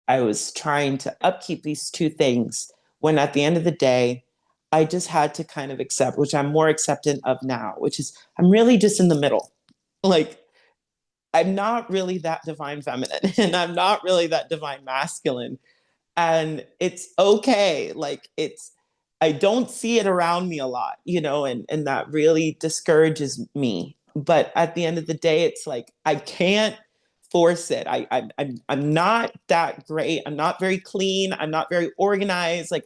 I was trying to upkeep these two things when at the end of the day, I just had to kind of accept, which I'm more acceptant of now, which is I'm really just in the middle. Like, I'm not really that divine feminine and I'm not really that divine masculine. And it's okay. Like, I don't see it around me a lot, and that really discourages me. But at the end of the day, it's like I can't force it. I'm not that great. I'm not very clean. I'm not very organized. Like,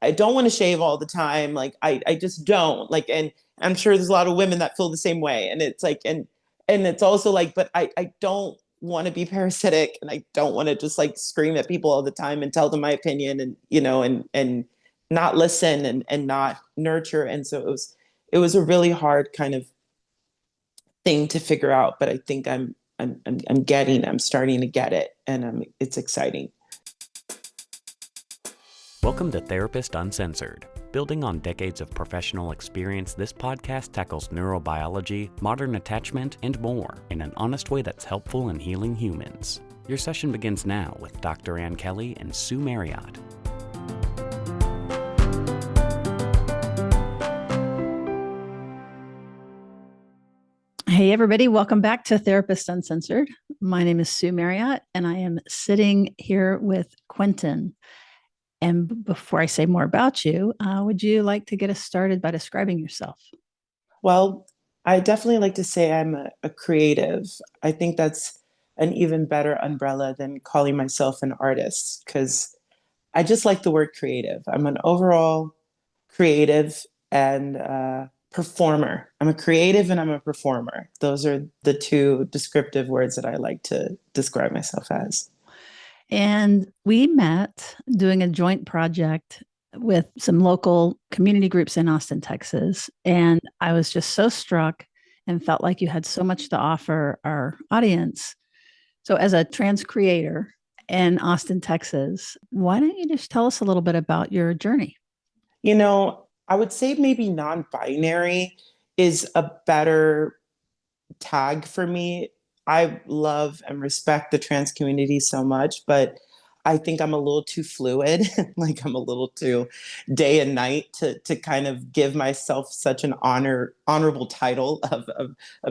I don't want to shave all the time. Like, I just don't. Like, and I'm sure there's a lot of women that feel the same way. And it's like, and it's also like, but I don't want to be parasitic, and I don't want to just like scream at people all the time and tell them my opinion, and and not listen, and not nurture. And so it was a really hard kind of thing to figure out, but I think I'm starting to get it, and it's exciting. Welcome to Therapist Uncensored. Building on decades of professional experience, this podcast tackles neurobiology, modern attachment, and more in an honest way that's helpful in healing humans. Your session begins now with Dr. Ann Kelly and Sue Marriott. Hey, everybody. Welcome back to Therapist Uncensored. My name is Sue Marriott, and I am sitting here with Quentin. And before I say more about you, would you like to get us started by describing yourself? Well, I definitely like to say I'm a creative. I think that's an even better umbrella than calling myself an artist, because I just like the word creative. I'm an overall creative and performer. I'm a creative and I'm a performer. Those are the two descriptive words that I like to describe myself as. And we met doing a joint project with some local community groups in Austin, Texas. And I was just so struck and felt like you had so much to offer our audience. So, as a trans creator in Austin, Texas, why don't you just tell us a little bit about your journey? I would say maybe non-binary is a better tag for me. I love and respect the trans community so much, but I think I'm a little too fluid. Like, I'm a little too day and night to kind of give myself such an honorable title of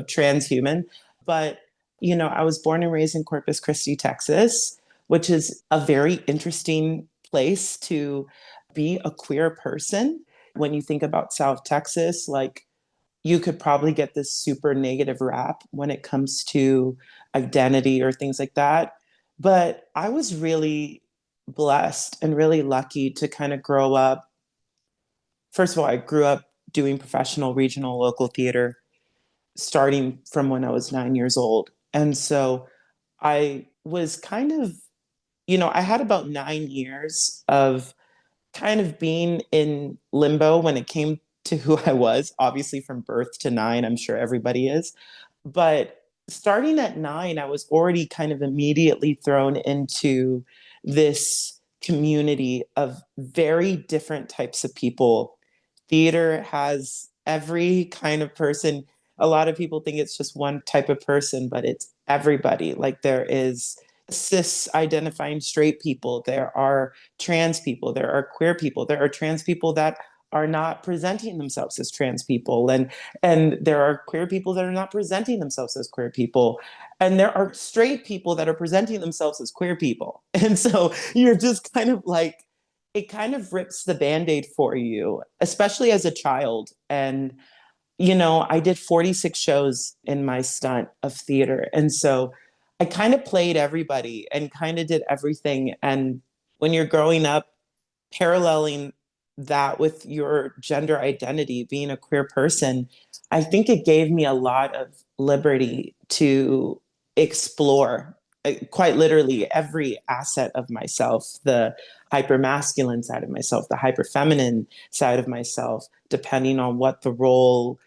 transhuman. But I was born and raised in Corpus Christi, Texas, which is a very interesting place to be a queer person. When you think about South Texas, like, you could probably get this super negative rap when it comes to identity or things like that. But I was really blessed and really lucky to kind of grow up. First of all, I grew up doing professional, regional, local theater starting from when I was 9 years old. And so I was kind of, I had about 9 years of kind of being in limbo when it came to who I was, obviously from birth to nine. I'm sure everybody is. But starting at nine, I was already kind of immediately thrown into this community of very different types of people. Theater has every kind of person. A lot of people think it's just one type of person, but it's everybody. Like, there is cis identifying straight people, there are trans people, there are queer people, there are trans people that are not presenting themselves as trans people, and there are queer people that are not presenting themselves as queer people, and there are straight people that are presenting themselves as queer people. And so you're just kind of like, it kind of rips the band-aid for you, especially as a child. And I did 46 shows in my stunt of theater. And so I kind of played everybody and kind of did everything. And when you're growing up, paralleling that with your gender identity, being a queer person, I think it gave me a lot of liberty to explore, quite literally, every asset of myself, the hyper masculine side of myself, the hyper feminine side of myself, depending on what the role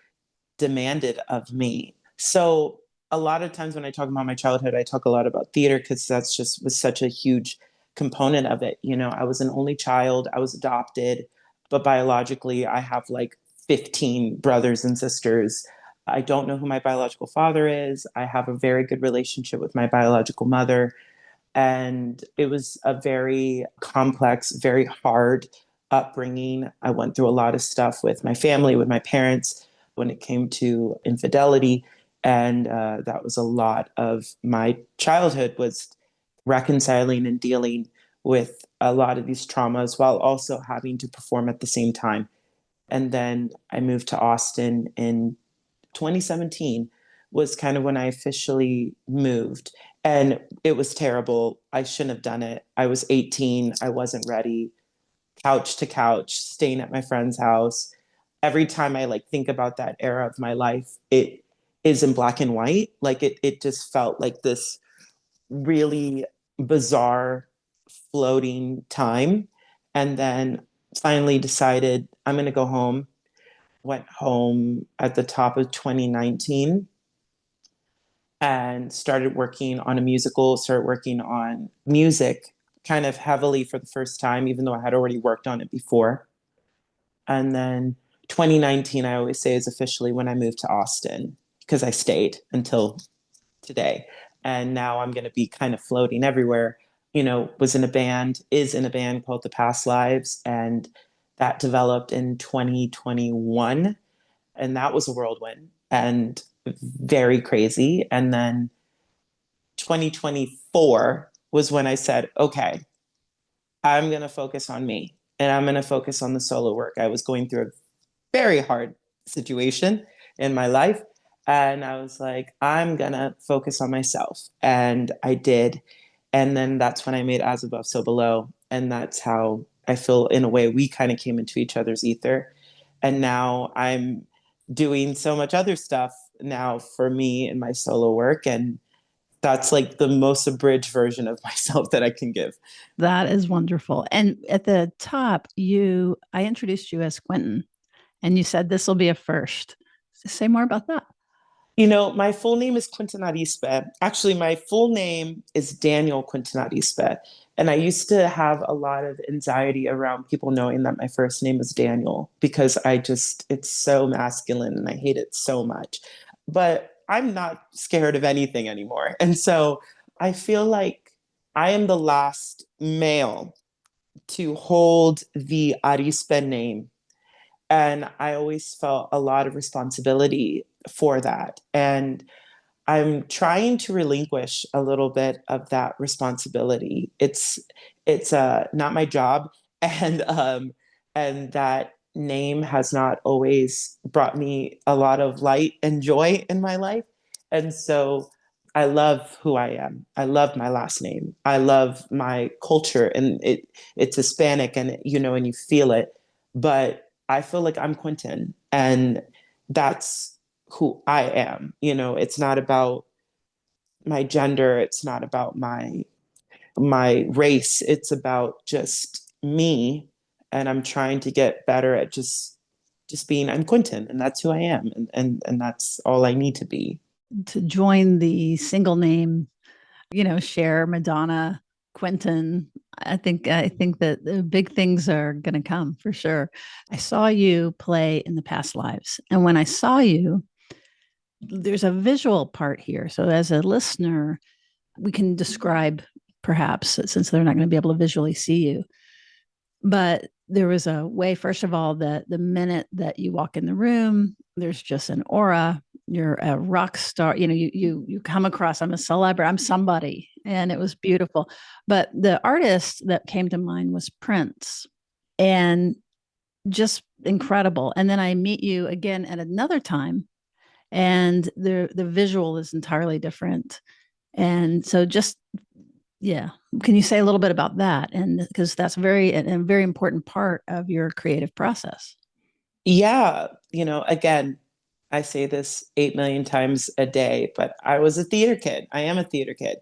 demanded of me. So a lot of times when I talk about my childhood, I talk a lot about theater because that's just was such a huge component of it. I was an only child, I was adopted, but biologically I have like 15 brothers and sisters. I don't know who my biological father is. I have a very good relationship with my biological mother. And it was a very complex, very hard upbringing. I went through a lot of stuff with my family, with my parents, when it came to infidelity. And that was a lot of my childhood, was reconciling and dealing with a lot of these traumas while also having to perform at the same time. And then I moved to Austin in 2017 was kind of when I officially moved. And it was terrible. I shouldn't have done it. I was 18. I wasn't ready. Couch to couch, staying at my friend's house. Every time I like think about that era of my life, it is in black and white. Like it just felt like this really bizarre floating time. And then finally decided I'm going to go home. Went home at the top of 2019 and started working on a musical, started working on music kind of heavily for the first time, even though I had already worked on it before. And then 2019, I always say, is officially when I moved to Austin because I stayed until today. And now I'm going to be kind of floating everywhere. Was in a band, is in a band called The Past Lives. And that developed in 2021. And that was a whirlwind and very crazy. And then 2024 was when I said, okay, I'm going to focus on me and I'm going to focus on the solo work. I was going through a very hard situation in my life. And I was like, I'm going to focus on myself. And I did. And then that's when I made As Above, So Below. And that's how I feel, in a way, we kind of came into each other's ether. And now I'm doing so much other stuff now for me in my solo work. And that's like the most abridged version of myself that I can give. That is wonderful. And at the top, I introduced you as Quentin, and you said this will be a first. Say more about that. My full name is Quentin Arispe. Actually, my full name is Daniel Quentin Arispe. And I used to have a lot of anxiety around people knowing that my first name is Daniel because it's so masculine and I hate it so much. But I'm not scared of anything anymore. And so I feel like I am the last male to hold the Arispe name. And I always felt a lot of responsibility for that. And I'm trying to relinquish a little bit of that responsibility. It's not my job, and that name has not always brought me a lot of light and joy in my life. And so I love who I am. I love my last name. I love my culture, and it's Hispanic, and and you feel it. But I feel like I'm Quentin, and that's who I am. It's not about my gender, it's not about my race, it's about just me. And I'm trying to get better at just being I'm Quentin, and that's who I am, and that's all I need to be. To join the single name, Cher, Madonna, Quentin. I think that the big things are going to come for sure. I saw you play in The Past Lives, and when I saw you, there's a visual part here. So as a listener, we can describe, perhaps, since they're not going to be able to visually see you. But there was a way, first of all, that the minute that you walk in the room, there's just an aura. You're a rock star. You come across, I'm a celebrity, I'm somebody. And it was beautiful. But the artist that came to mind was Prince. And just incredible. And then I meet you again at another time, and the visual is entirely different. And so just, yeah, can you say a little bit about that? And because that's a very important part of your creative process. Yeah, again, I say this 8 million times a day, but I was a theater kid. I am a theater kid.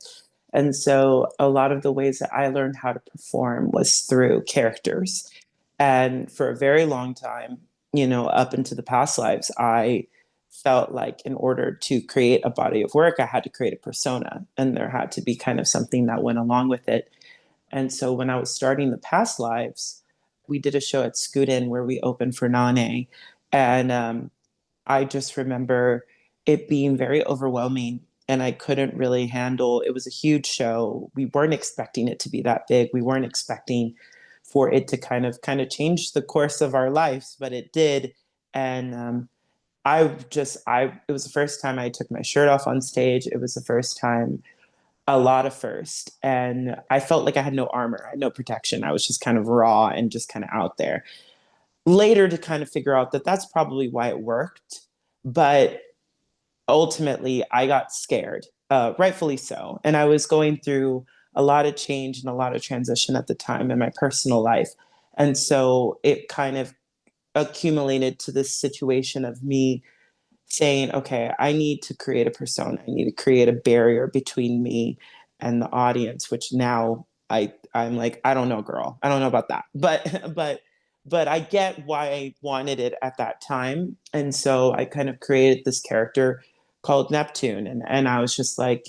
And so a lot of the ways that I learned how to perform was through characters. And for a very long time, up into the past lives, I felt like in order to create a body of work, I had to create a persona, and there had to be kind of something that went along with it. And so when I was starting the past lives, we did a show at Scudin where we opened for Nane. And I just remember it being very overwhelming and I couldn't really handle. It was a huge show. We weren't expecting it to be that big. We weren't expecting for it to kind of change the course of our lives, but it did. And I it was the first time I took my shirt off on stage. It was the first time, a lot of first, and I felt like I had no armor, I had no protection. I was just kind of raw and just kind of out there. Later to kind of figure out that that's probably why it worked, but ultimately I got scared, rightfully so. And I was going through a lot of change and a lot of transition at the time in my personal life. And so it kind of accumulated to this situation of me saying, okay, I need to create a persona. I need to create a barrier between me and the audience, which now I'm like, I don't know, girl. I don't know about that. But I get why I wanted it at that time. And so I kind of created this character called Neptune. And I was just like,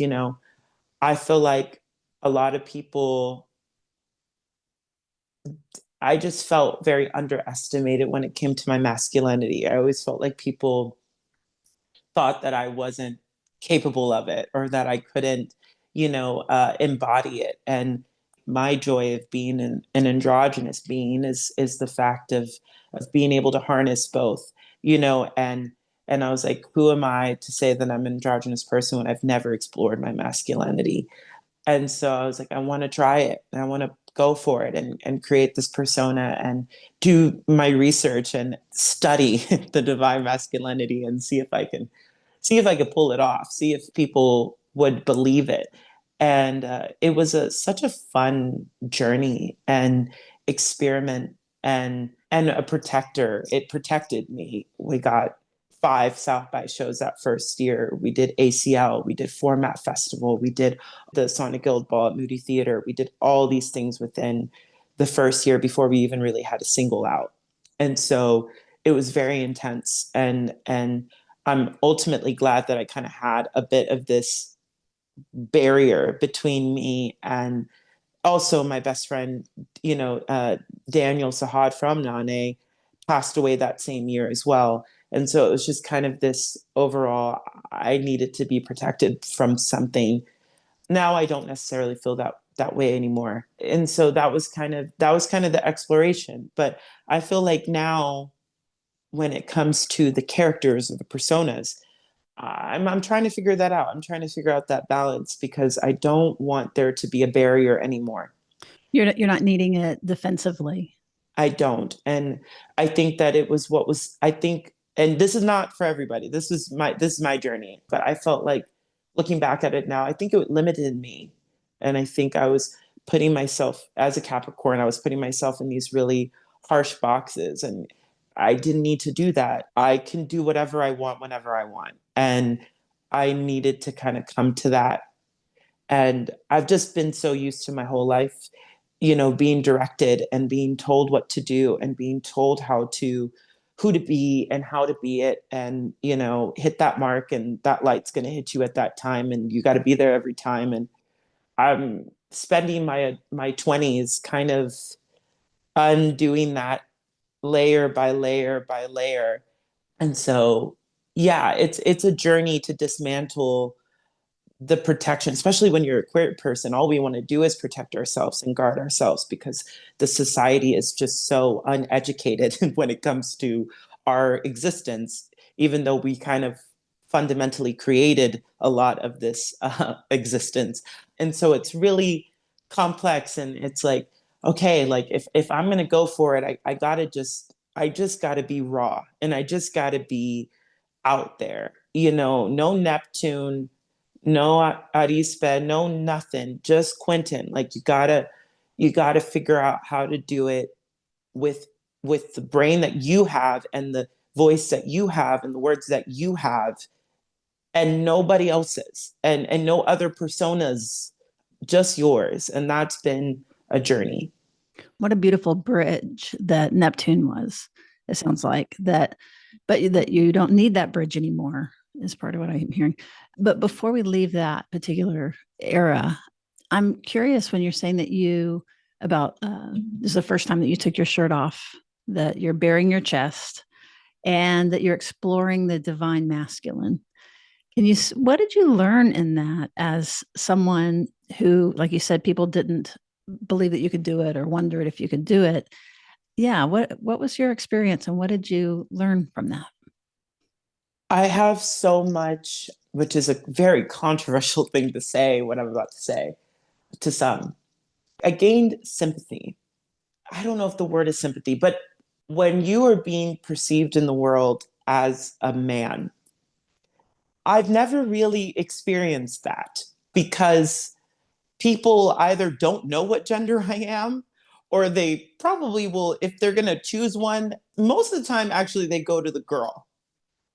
I feel like a lot of people, I just felt very underestimated when it came to my masculinity. I always felt like people thought that I wasn't capable of it, or that I couldn't, embody it. And my joy of being an androgynous being is the fact of being able to harness both, and I was like, who am I to say that I'm an androgynous person when I've never explored my masculinity? And so I was like, I want to try it. And I want to go for it and create this persona and do my research and study the divine masculinity and see if I could pull it off, see if people would believe it. And it was such a fun journey and experiment, and a protector. It protected me. We got 5 South by shows that first year. We did ACL, we did Format Festival, we did the Sonic Guild Ball at Moody Theater. We did all these things within the first year before we even really had a single out. And so it was very intense. And I'm ultimately glad that I kind of had a bit of this barrier between me and also my best friend, Daniel Sahad from Nane passed away that same year as well. And so it was just kind of this overall, I needed to be protected from something. Now I don't necessarily feel that way anymore. And so that was kind of the exploration. But I feel like now, when it comes to the characters or the personas, I'm trying to figure that out. I'm trying to figure out that balance because I don't want there to be a barrier anymore. You're not needing it defensively. I don't. And I think that it was I think, and this is not for everybody. This is my journey. But I felt like, looking back at it now, I think it limited me. And I think I was putting myself, as a Capricorn, I was putting myself in these really harsh boxes. And I didn't need to do that. I can do whatever I want whenever I want. And I needed to kind of come to that. And I've just been so used to my whole life, being directed and being told what to do and being told who to be and how to be it. And, hit that mark, and that light's going to hit you at that time. And you got to be there every time. And I'm spending my 20s kind of undoing that, layer by layer by layer. And so, yeah, it's a journey to dismantle the protection, especially when you're a queer person. All we want to do is protect ourselves and guard ourselves because the society is just so uneducated when it comes to our existence, even though we kind of fundamentally created a lot of this existence. And so it's really complex. And it's like, okay, like if I'm going to go for it, I just got to be raw, and I just got to be out there, no Neptune, no Arispe, no nothing, just Quentin. Like you gotta figure out how to do it with the brain that you have and the voice that you have and the words that you have, and nobody else's, and no other personas, just yours. And that's been a journey. What a beautiful bridge that Neptune was. It sounds like that, but that you don't need that bridge anymore is part of what I'm hearing. But before we leave that particular era, I'm curious when you're saying that about this is the first time that you took your shirt off, that you're bearing your chest, and that you're exploring the divine masculine. What did you learn in that as someone who, like you said, people didn't believe that you could do it or wondered if you could do it? Yeah. What was your experience and what did you learn from that? I have so much, which is a very controversial thing to say, what I'm about to say to some. I gained sympathy. I don't know if the word is sympathy, but when you are being perceived in the world as a man, I've never really experienced that because people either don't know what gender I am or they probably will, if they're going to choose one, most of the time, actually, they go to the girl.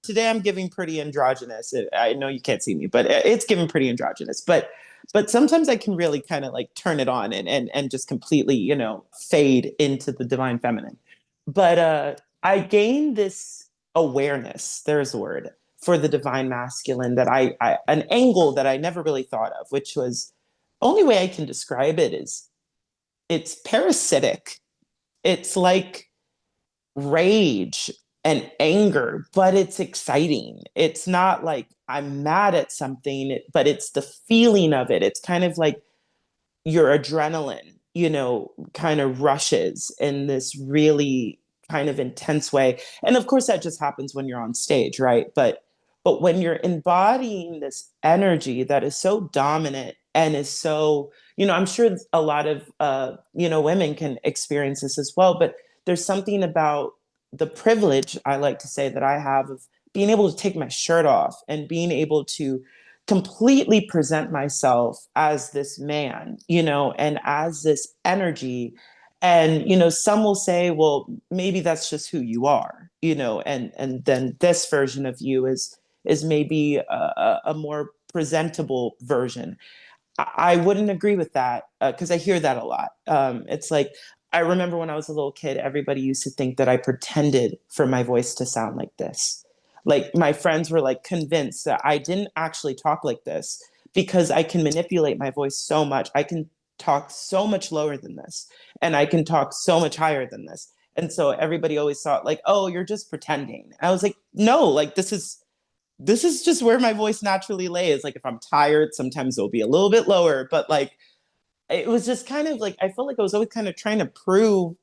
Today I'm giving pretty androgynous. I know you can't see me, but it's giving pretty androgynous. But sometimes I can really kind of like turn it on and just completely, fade into the divine feminine. But I gained this awareness, there's the word, for the divine masculine that I an angle that I never really thought of, which was only way I can describe it is it's parasitic. It's like rage and anger, but it's exciting. It's not like I'm mad at something, but it's the feeling of it. It's kind of like your adrenaline, kind of rushes in this really kind of intense way. And of course that just happens when you're on stage, right? But when you're embodying this energy that is so dominant and is so, I'm sure a lot of women can experience this as well, but there's something about the privilege I like to say that I have of being able to take my shirt off and being able to completely present myself as this man, and as this energy. And, some will say, well, maybe that's just who you are, and then this version of you is maybe a more presentable version. I wouldn't agree with that because I hear that a lot. It's like, I remember when I was a little kid, everybody used to think that I pretended for my voice to sound like this. Like my friends were like convinced that I didn't actually talk like this because I can manipulate my voice so much. I can talk so much lower than this and I can talk so much higher than this. And so everybody always thought like, oh, you're just pretending. I was like, no, like this is just where my voice naturally lays. Like if I'm tired, sometimes it'll be a little bit lower, but like it was just kind of like I felt like I was always kind of trying to prove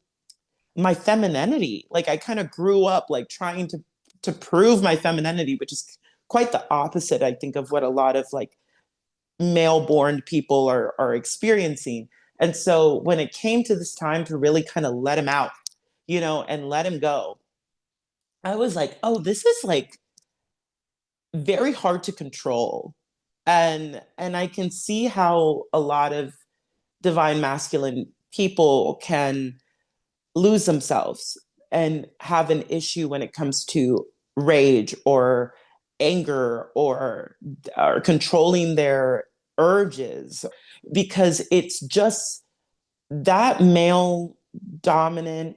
my femininity. Like I kind of grew up like trying to prove my femininity, which is quite the opposite, I think, of what a lot of like male born people are experiencing. And so when it came to this time to really kind of let him out, and let him go, I was like, oh, this is like very hard to control. And I can see how a lot of divine masculine people can lose themselves and have an issue when it comes to rage or anger or controlling their urges because it's just that male dominant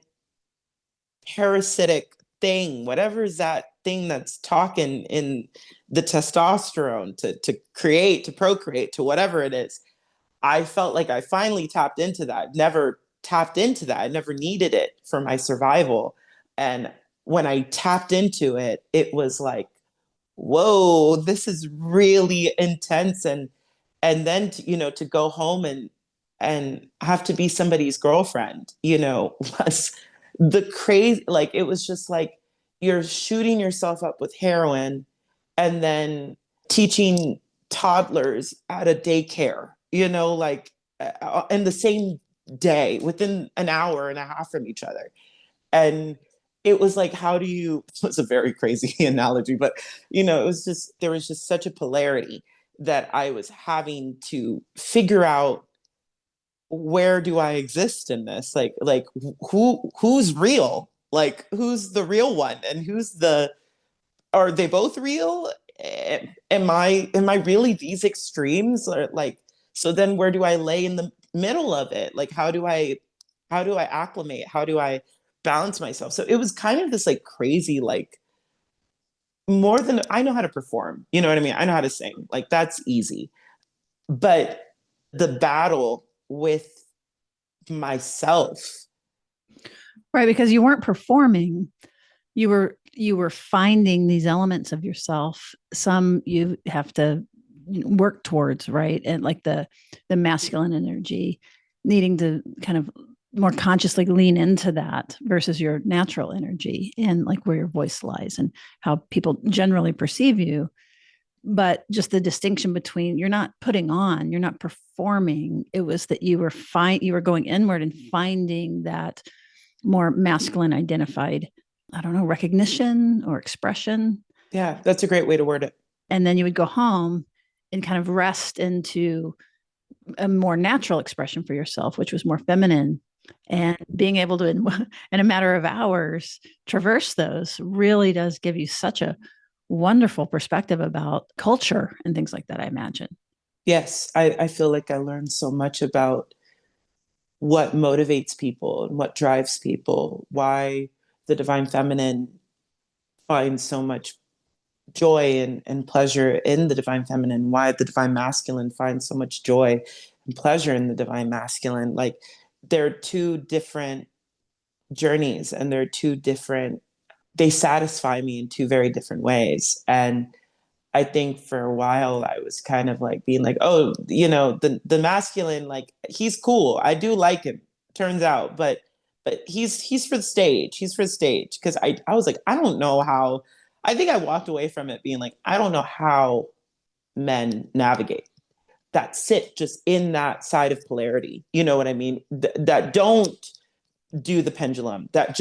parasitic thing, whatever is that thing that's talking in the testosterone to create, to procreate, to whatever it is. I felt like I finally tapped into that. Never tapped into that. I never needed it for my survival. And when I tapped into it, it was like, whoa, this is really intense. And then to go home and have to be somebody's girlfriend, was the crazy, like it was just like you're shooting yourself up with heroin and then teaching toddlers at a daycare, like in the same day within an hour and a half from each other. And it was like, how do you, it was a very crazy analogy, but it was just, there was just such a polarity that I was having to figure out where do I exist in this? Like who's real? Like who's the real one and who's the are they both real? Am I really these extremes or like so then where do I lay in the middle of it? Like how do I acclimate? How do I balance myself? So it was kind of this like crazy like more than I know how to perform. You know what I mean? I know how to sing. Like that's easy. But the battle with myself. Right. Because you weren't performing, you were you were finding these elements of yourself. Some you have to work towards, right? And like the masculine energy, needing to kind of more consciously lean into that versus your natural energy and like where your voice lies and how people generally perceive you. But just the distinction between, you're not putting on, you're not performing. It was that you were going inward and finding that more masculine identified, I don't know, recognition or expression. Yeah, that's a great way to word it. And then you would go home and kind of rest into a more natural expression for yourself, which was more feminine. And being able to, in a matter of hours, traverse those really does give you such a wonderful perspective about culture and things like that, I imagine. Yes, I feel like I learned so much about what motivates people and what drives people, why the divine feminine finds so much joy and pleasure in the divine feminine, why the divine masculine finds so much joy and pleasure in the divine masculine. Like they're two different journeys and they're two different, they satisfy me in two very different ways. And I think for a while I was kind of like being like, oh, the masculine, like he's cool. I do like him, turns out, but he's for the stage. He's for the stage. Cause I was like, I don't know how. I think I walked away from it being like, I don't know how men navigate that sit just in that side of polarity. You know what I mean? That don't do the pendulum, that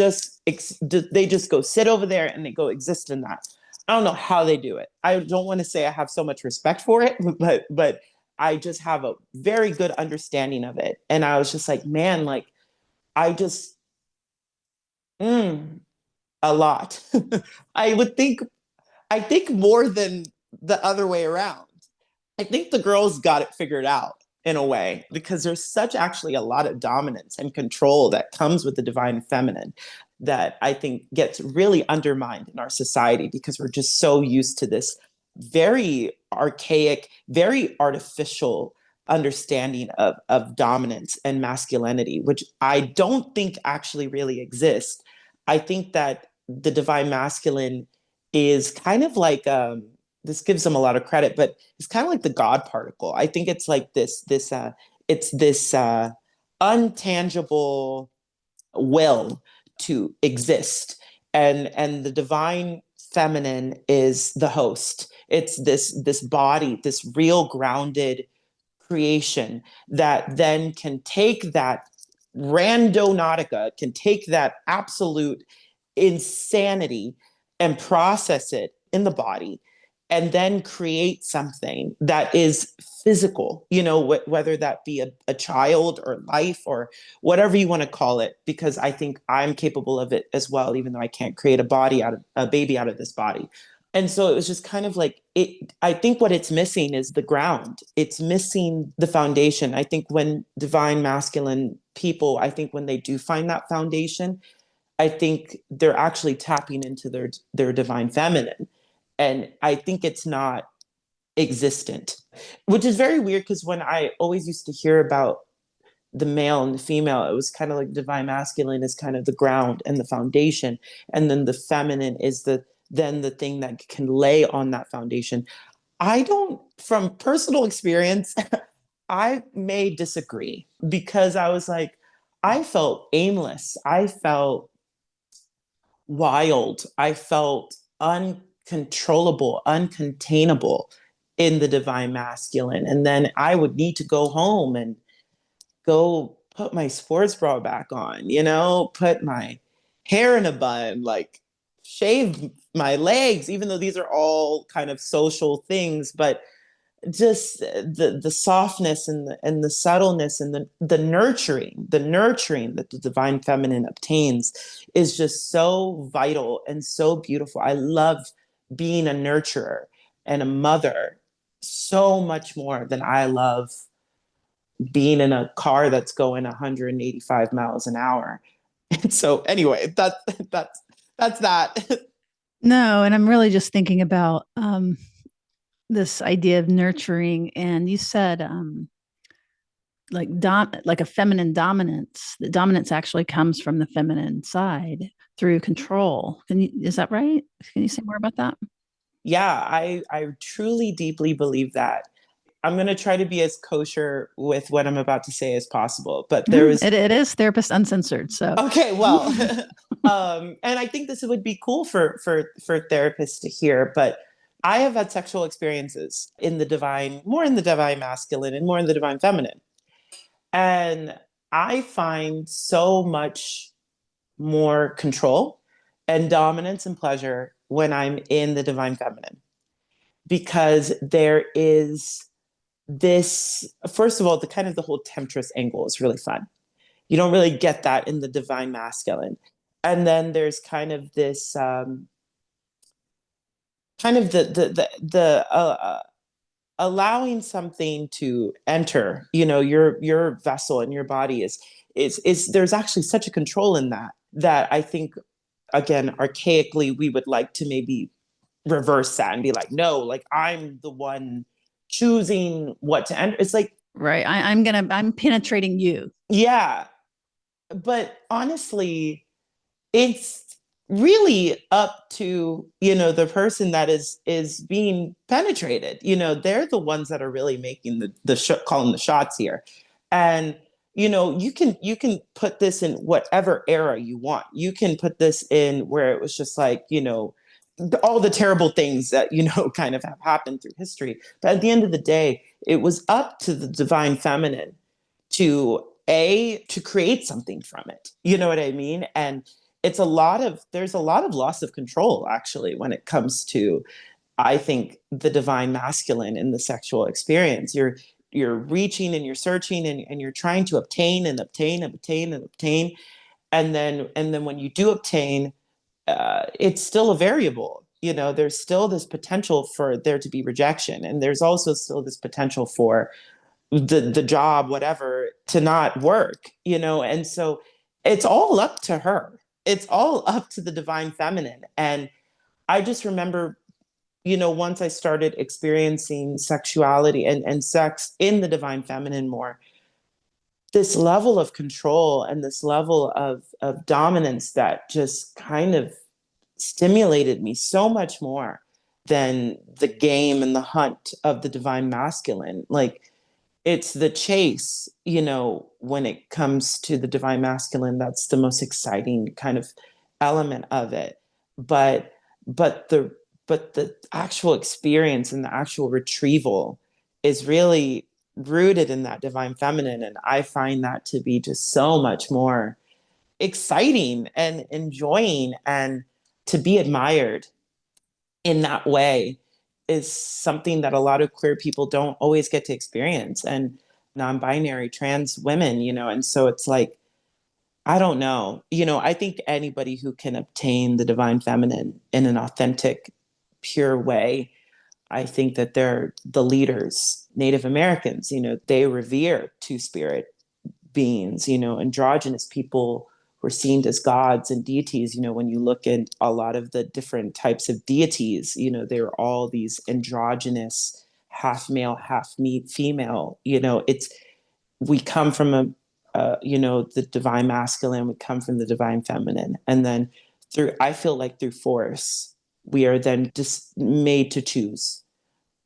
they just go sit over there and they go exist in that. I don't know how they do it. I don't want to say I have so much respect for it, but I just have a very good understanding of it. And I was just like, man, like I just mm, a lot. I would think I think more than the other way around. I think the girls got it figured out in a way because there's such actually a lot of dominance and control that comes with the divine feminine that I think gets really undermined in our society because we're just so used to this very archaic, very artificial understanding of dominance and masculinity, which I don't think actually really exists. I think that the divine masculine is kind of like this gives them a lot of credit, but it's kind of like the God particle. I think it's like it's this untangible will to exist, and the divine feminine is the host. It's this body, this real grounded creation that then can take that randonautica, can take that absolute insanity and process it in the body and then create something that is physical, whether that be a child or life or whatever you want to call it, because I think I'm capable of it as well, even though I can't create a baby out of this body. And so it was just kind of like I think what it's missing is the ground. It's missing the foundation. I think when divine masculine people, I think when they do find that foundation, I think they're actually tapping into their divine feminine. And I think it's not existent, which is very weird because when I always used to hear about the male and the female, it was kind of like divine masculine is kind of the ground and the foundation, and then the feminine is the thing that can lay on that foundation. I don't, from personal experience, I may disagree because I was like, I felt aimless. I felt wild. I felt uncontrollable, uncontainable in the divine masculine. And then I would need to go home and go put my sports bra back on, put my hair in a bun, like shave my legs, even though these are all kind of social things, but just the softness and the subtleness and the nurturing that the divine feminine obtains is just so vital and so beautiful. I love being a nurturer and a mother so much more than I love being in a car that's going 185 miles an hour. And so anyway, that's that. No, and I'm really just thinking about this idea of nurturing. And you said like a feminine dominance. The dominance actually comes from the feminine side through control. Is that right? Can you say more about that? Yeah, I truly deeply believe that. I'm going to try to be as kosher with what I'm about to say as possible. But there was, It is therapist uncensored. So, okay, well, and I think this would be cool for therapists to hear. But I have had sexual experiences in the divine, more in the divine masculine and more in the divine feminine. And I find so much more control and dominance and pleasure when I'm in the divine feminine, because there is this, first of all, the kind of the whole temptress angle is really fun. You don't really get that in the divine masculine. And then there's kind of this kind of the allowing something to enter, your vessel and your body is there's actually such a control in that I think, again, archaically we would like to maybe reverse that and be like, no, like I'm the one choosing what to enter. It's like, right. I'm penetrating you. yeah, but honestly, it's really up to, the person that is being penetrated. They're the ones that are really making the calling the shots here. And you can put this in whatever era you want. You can put this in where it was just like, all the terrible things that kind of have happened through history. But at the end of the day, it was up to the divine feminine to create something from it. You know what I mean? And there's a lot of loss of control actually when it comes to, I think, the divine masculine in the sexual experience. You're reaching and you're searching and you're trying to obtain and obtain and obtain and obtain. And then when you do obtain, it's still a variable. There's still this potential for there to be rejection, and there's also still this potential for the job, whatever, to not work. And so it's all up to her. It's all up to the divine feminine. And I just remember, once I started experiencing sexuality and sex in the divine feminine more, this level of control and this level of dominance that just kind of stimulated me so much more than the game and the hunt of the divine masculine. Like, it's the chase, when it comes to the divine masculine, that's the most exciting kind of element of it. But but the but the actual experience and the actual retrieval is really rooted in that divine feminine. And I find that to be just so much more exciting and enjoying, and to be admired in that way is something that a lot of queer people don't always get to experience, and non-binary trans women. And so it's like, I don't know, I think anybody who can obtain the divine feminine in an authentic, pure way, I think that they're the leaders. Native Americans, they revere two-spirit beings. Androgynous people were seen as gods and deities. When you look at a lot of the different types of deities, they're all these androgynous, half male, half female. We come from the divine masculine, we come from the divine feminine. And then I feel like through force, we are then just made to choose.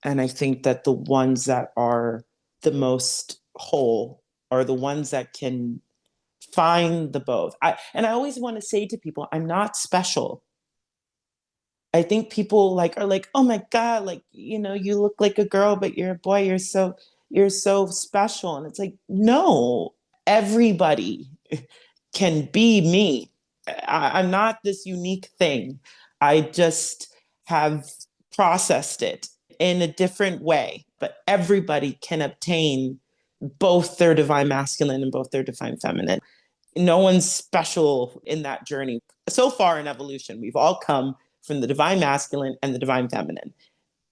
And I think that the ones that are the most whole are the ones that can find the both. And I always want to say to people, I'm not special. I think people are like, oh my God, like, you look like a girl, but you're a boy. You're so special. And it's like, no, everybody can be me. I'm not this unique thing. I just have processed it in a different way, but everybody can obtain both their divine masculine and both their divine feminine. No one's special in that journey. So far in evolution, we've all come from the divine masculine and the divine feminine.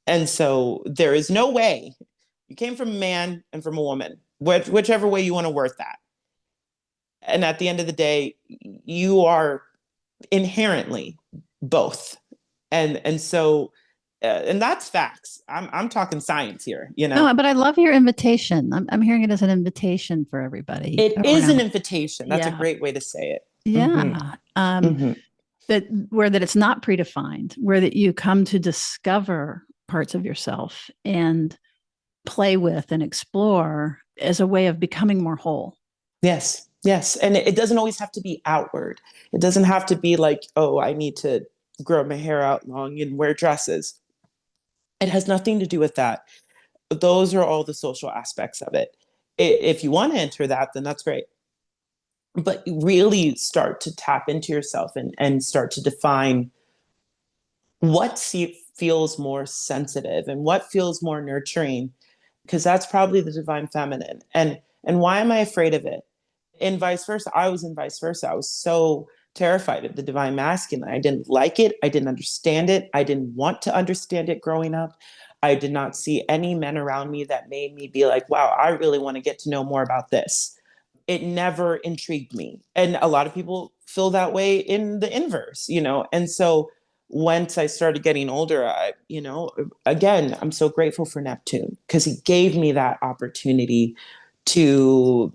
And so there is no way you came from a man and from a woman, whichever way you want to word that. And at the end of the day, you are inherently both. And so And that's facts. I'm talking science here, you know. No, but I love your invitation. I'm hearing it as an invitation for everybody It is an around. invitation. That's a Yeah. great way to say it. Hmm. Yeah. Hmm. That where that it's not predefined, where that you come to discover parts of yourself and play with and explore as a way of becoming more whole. Yes, yes. And it doesn't always have to be outward. It doesn't have to be like, oh, I need to grow my hair out long and wear dresses. It has nothing to do with that. Those are all the social aspects of it. If you want to enter that, then that's great. But you really start to tap into yourself and start to define what feels more sensitive and what feels more nurturing, because that's probably the divine feminine. And why am I afraid of it? And vice versa. I was in vice versa. I was so terrified of the divine masculine. I didn't like it. I didn't understand it. I didn't want to understand it growing up. I did not see any men around me that made me be like, wow, I really want to get to know more about this. It never intrigued me. And a lot of people feel that way in the inverse, you know? And so once I started getting older, again, I'm so grateful for Neptune because he gave me that opportunity to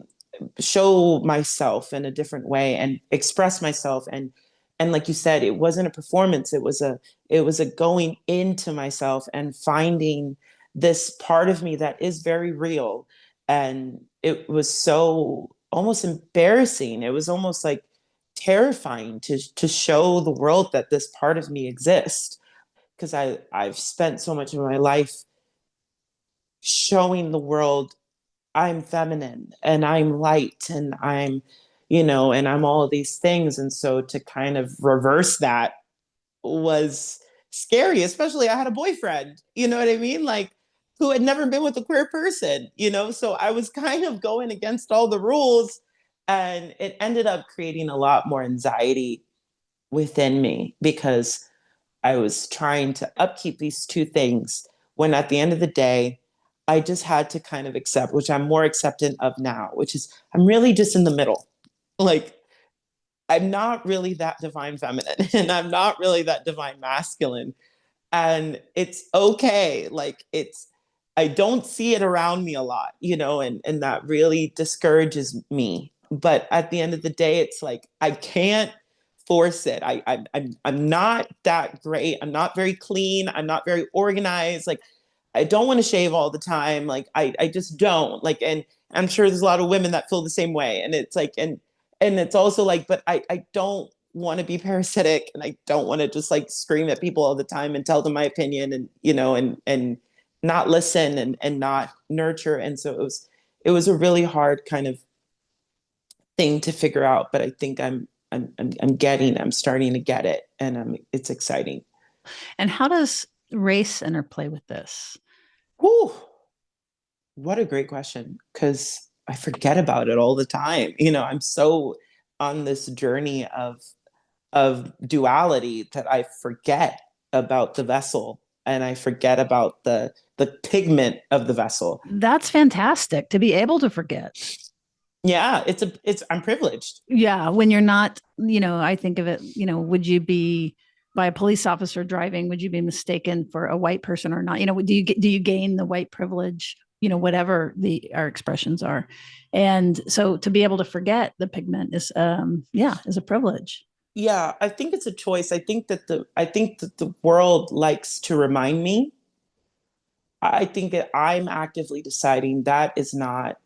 show myself in a different way and express myself. And like you said, it wasn't a performance. It was a going into myself and finding this part of me that is very real. And it was so almost embarrassing. It was almost like terrifying to show the world that this part of me exists, because I've spent so much of my life showing the world I'm feminine and I'm light and and I'm all of these things. And so to kind of reverse that was scary, especially I had a boyfriend, you know what I mean? Like, who had never been with a queer person, you know? So I was kind of going against all the rules, and it ended up creating a lot more anxiety within me because I was trying to upkeep these two things when at the end of the day, I just had to kind of accept, which I'm more acceptant of now, which is I'm really just in the middle. Like, I'm not really that divine feminine and I'm not really that divine masculine. And it's okay. Like, I don't see it around me a lot, and that really discourages me. But at the end of the day, it's like I can't force it. I'm not that great. I'm not very clean. I'm not very organized. Like, I don't want to shave all the time. Like, I just don't. Like, and I'm sure there's a lot of women that feel the same way. And it's like, and it's also like, but I don't want to be parasitic, and I don't want to just like scream at people all the time and tell them my opinion, and and not listen, and not nurture. And so it was a really hard kind of thing to figure out, but I think I'm starting to get it, and it's exciting. And how does race interplay with this? Whew, what a great question, because I forget about it all the time. I'm so on this journey of duality that I forget about the vessel, and I forget about the pigment of the vessel. That's fantastic to be able to forget. Yeah, it's I'm privileged. Yeah, when you're not, I think of it, would you be by a police officer driving, would you be mistaken for a white person or not? Do you gain the white privilege, whatever our expressions are. And so to be able to forget the pigment is is a privilege. Yeah, I think it's a choice. I think that the world likes to remind me. I think that I'm actively deciding that is not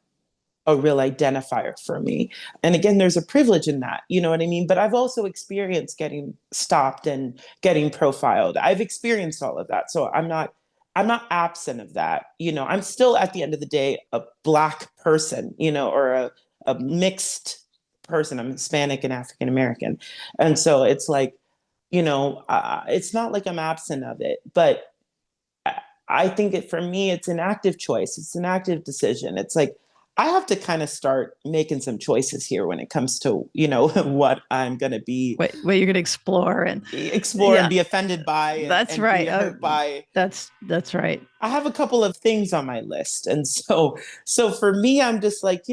a real identifier for me. And again, there's a privilege in that, you know what I mean? But I've also experienced getting stopped and getting profiled. I've experienced all of that. So I'm not absent of that. I'm still at the end of the day a black person, or a mixed person. I'm Hispanic and African American. And so it's like, it's not like I'm absent of it, but I think for me, it's an active choice. It's an active decision. It's like I have to kind of start making some choices here when it comes to, what I'm going to be What you're going to explore and explore and yeah, be offended by, and, that's and be right. hurt by. That's right. I have a couple of things on my list. And so for me, I'm just like,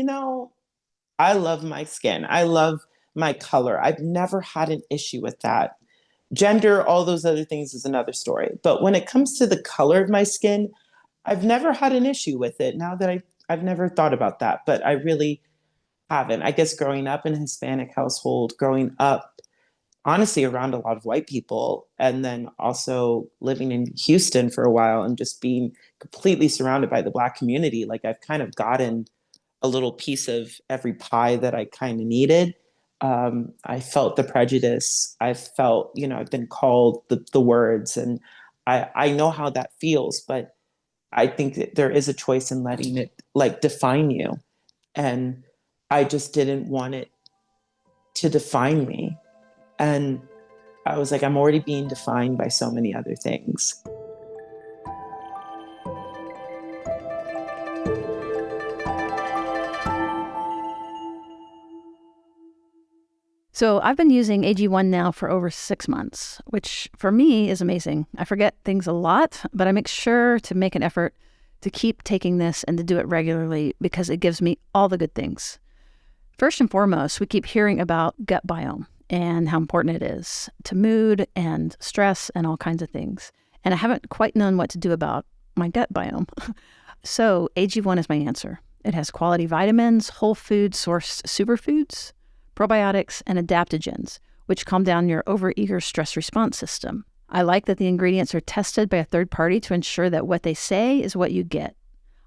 I love my skin. I love my color. I've never had an issue with that. Gender, all those other things is another story. But when it comes to the color of my skin, I've never had an issue with it. Now that I've never thought about that, but I really haven't. I guess growing up in a Hispanic household, growing up honestly around a lot of white people, and then also living in Houston for a while and just being completely surrounded by the Black community, like I've kind of gotten a little piece of every pie that I kind of needed. I felt the prejudice. I felt, I've been called the words, and I know how that feels, but I think that there is a choice in letting it like define you. And I just didn't want it to define me. And I was like, I'm already being defined by so many other things. So I've been using AG1 now for over 6 months, which for me is amazing. I forget things a lot, but I make sure to make an effort to keep taking this and to do it regularly because it gives me all the good things. First and foremost, we keep hearing about gut biome and how important it is to mood and stress and all kinds of things. And I haven't quite known what to do about my gut biome. So AG1 is my answer. It has quality vitamins, whole food sourced superfoods, probiotics, and adaptogens, which calm down your overeager stress response system. I like that the ingredients are tested by a third party to ensure that what they say is what you get.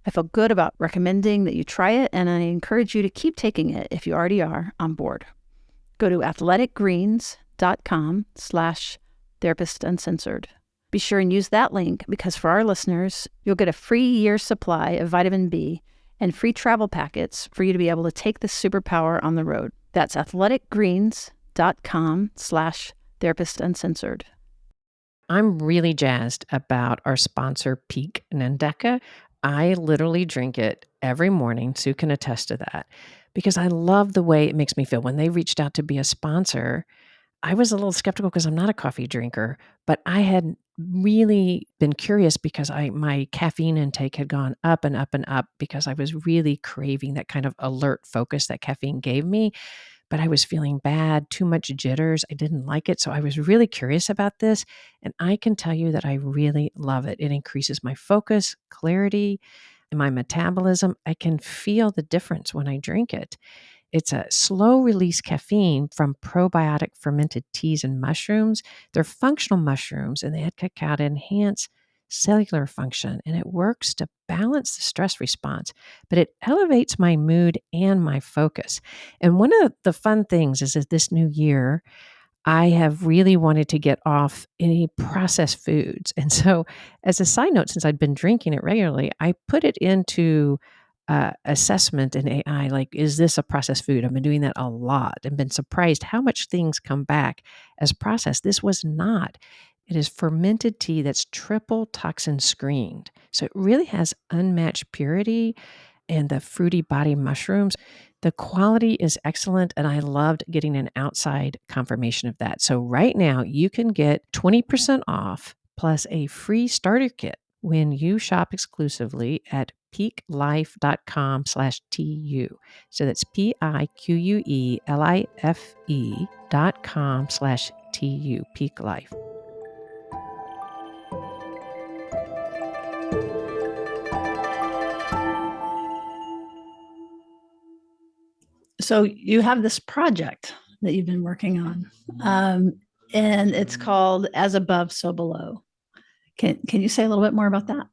I feel good about recommending that you try it, and I encourage you to keep taking it if you already are on board. Go to athleticgreens.com/therapist uncensored. Be sure and use that link because for our listeners, you'll get a free year's supply of vitamin B and free travel packets for you to be able to take this superpower on the road. That's athleticgreens.com/therapist uncensored. I'm really jazzed about our sponsor, Peak Nandeca. I literally drink it every morning. Sue can attest to that because I love the way it makes me feel. When they reached out to be a sponsor, I was a little skeptical because I'm not a coffee drinker, but I had really been curious because my caffeine intake had gone up and up and up because I was really craving that kind of alert focus that caffeine gave me. But I was feeling bad, too much jitters. I didn't like it. So I was really curious about this. And I can tell you that I really love it. It increases my focus, clarity, and my metabolism. I can feel the difference when I drink it. It's a slow release caffeine from probiotic fermented teas and mushrooms. They're functional mushrooms and they add cacao to enhance cellular function, and it works to balance the stress response, but it elevates my mood and my focus. And one of the fun things is that this new year, I have really wanted to get off any processed foods. And so, as a side note, since I'd been drinking it regularly, I put it into assessment in AI, like, is this a processed food? I've been doing that a lot and been surprised how much things come back as processed. This was not. It is fermented tea that's triple toxin screened. So it really has unmatched purity and the fruity body mushrooms. The quality is excellent, and I loved getting an outside confirmation of that. So right now you can get 20% off plus a free starter kit when you shop exclusively at peaklife.com/TU. So that's PIQUELIFE.com/TU, Peak Life. So you have this project that you've been working on, and it's called As Above, So Below. Can you say a little bit more about that?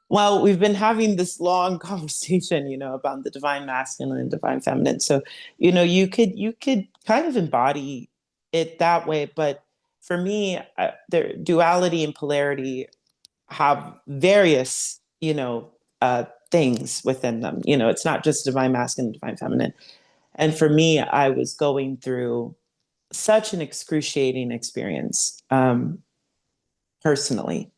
Well, we've been having this long conversation, about the divine masculine and divine feminine. So, you could kind of embody it that way, but for me, the duality and polarity have various, things within them. It's not just divine masculine, divine feminine. And for me, I was going through such an excruciating experience, personally,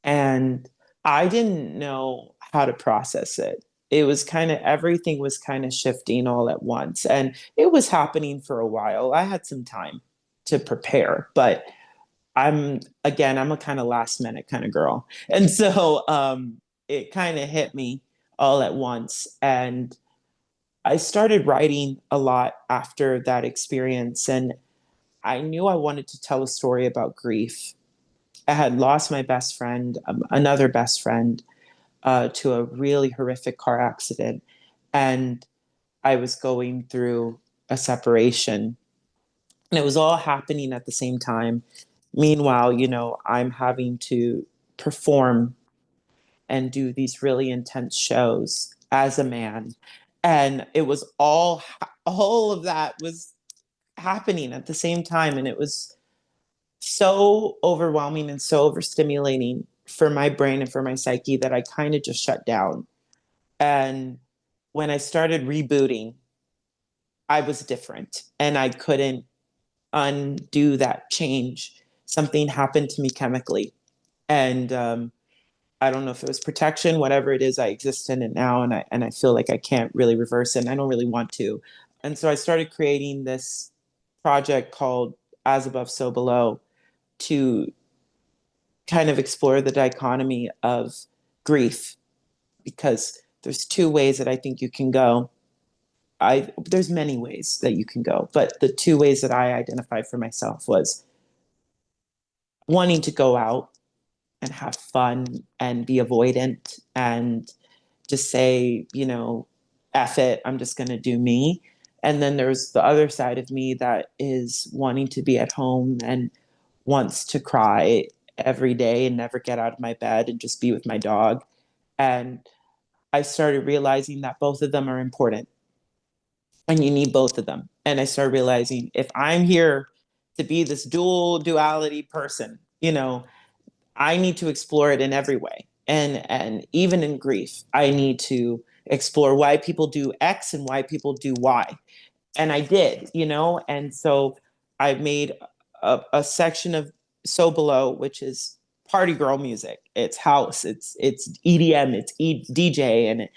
and I didn't know how to process it. It was kind of everything was kind of shifting all at once. And it was happening for a while. I had some time to prepare, but I'm a kind of last minute kind of girl. And so it kind of hit me all at once. And I started writing a lot after that experience. And I knew I wanted to tell a story about grief. I had lost my best friend, another best friend, to a really horrific car accident. And I was going through a separation. And it was all happening at the same time. Meanwhile, I'm having to perform and do these really intense shows as a man. And it was all of that was happening at the same time. And it was so overwhelming and so overstimulating for my brain and for my psyche that I kind of just shut down. And when I started rebooting, I was different and I couldn't undo that change. Something happened to me chemically. And I don't know if it was protection, whatever it is, I exist in it now. And I feel like I can't really reverse it. And I don't really want to. And so I started creating this project called As Above, So Below to kind of explore the dichotomy of grief, because there's two ways that I think you can go. There's many ways that you can go, but the two ways that I identified for myself was wanting to go out and have fun and be avoidant and just say, F it, I'm just going to do me. And then there's the other side of me that is wanting to be at home and wants to cry every day and never get out of my bed and just be with my dog. And I started realizing that both of them are important and you need both of them. And I started realizing if I'm here to be this duality person, I need to explore it in every way. And even in grief, I need to explore why people do X and why people do Y. And I did, and so I made a section of So Below, which is party girl music. It's house, it's EDM, it's DJ,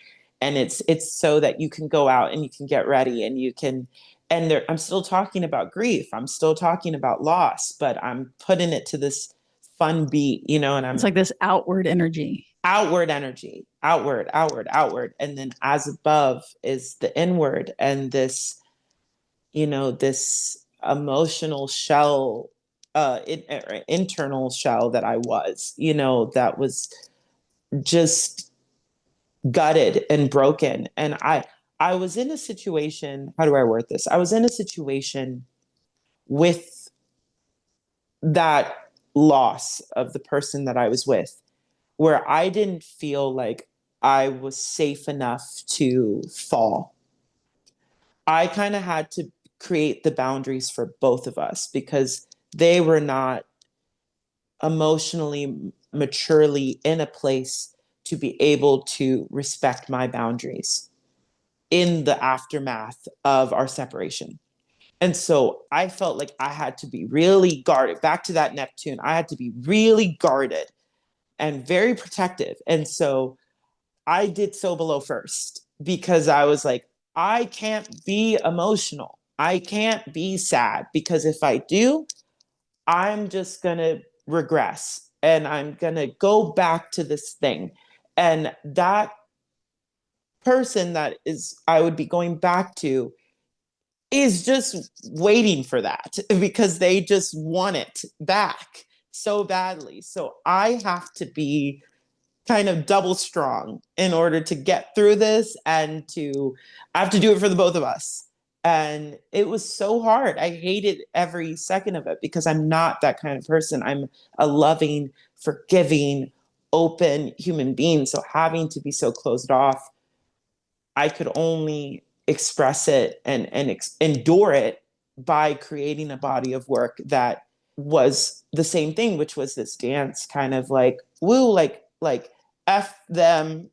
and it's so that you can go out and you can get ready and you can. And there, I'm still talking about grief. I'm still talking about loss, but I'm putting it to this fun beat, and I'm It's like this outward energy. outward energy, outward, outward, outward. And then as above is the inward, and this emotional shell, internal shell that I was, that was just gutted and broken. And I was in a situation, how do I word this? I was in a situation with that loss of the person that I was with, where I didn't feel like I was safe enough to fall. I kind of had to create the boundaries for both of us because they were not emotionally maturely in a place to be able to respect my boundaries in the aftermath of our separation. And so I felt like I had to be really guarded. Back to that Neptune, I had to be really guarded and very protective. And so I did So Below first because I was like, I can't be emotional. I can't be sad because if I do, I'm just going to regress and I'm going to go back to this thing. And that person that is I would be going back to is just waiting for that because they just want it back so badly. So I have to be kind of double strong in order to get through this and I have to do it for the both of us. And it was so hard. I hated every second of it because I'm not that kind of person. I'm a loving, forgiving, open human being. So having to be so closed off, I could only express it and endure it by creating a body of work that was the same thing, which was this dance kind of like, woo, like F them,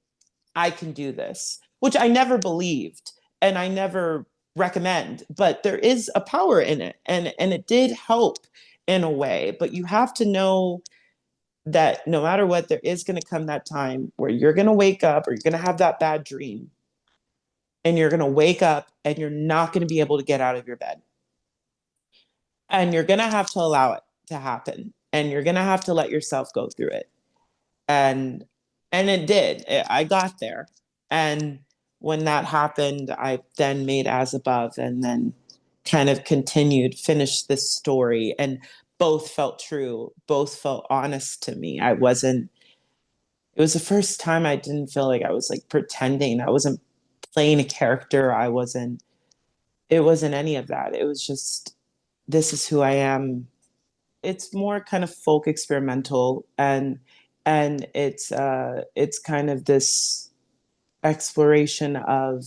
I can do this, which I never believed and I never recommend, but there is a power in it. And it did help in a way, but you have to know that no matter what, there is going to come that time where you're going to wake up or you're going to have that bad dream and you're going to wake up and you're not going to be able to get out of your bed. And you're going to have to allow it to happen. And you're going to have to let yourself go through it. And it did. I got there. And when that happened, I then made As Above. And then kind of finished this story, and both felt true, both felt honest to me. It was the first time I didn't feel like I was like pretending. I wasn't playing a character. It wasn't any of that. It was just, this is who I am. It's more kind of folk experimental, and it's kind of this exploration of,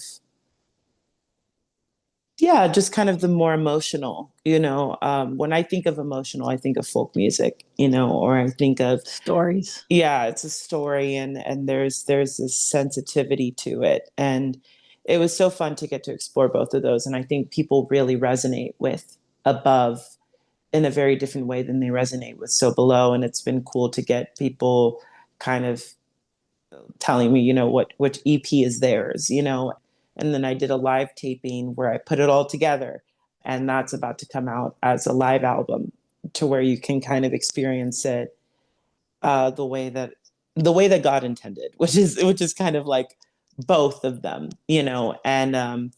yeah, just kind of the more emotional, when I think of emotional, I think of folk music, or I think of, Stories. yeah, it's a story, and there's this sensitivity to it. And it was so fun to get to explore both of those. And I think people really resonate with Above in a very different way than they resonate with So Below. And it's been cool to get people kind of telling me, which EP is theirs. And then I did a live taping where I put it all together. And that's about to come out as a live album, to where you can kind of experience it the way that God intended, which is kind of like both of them. And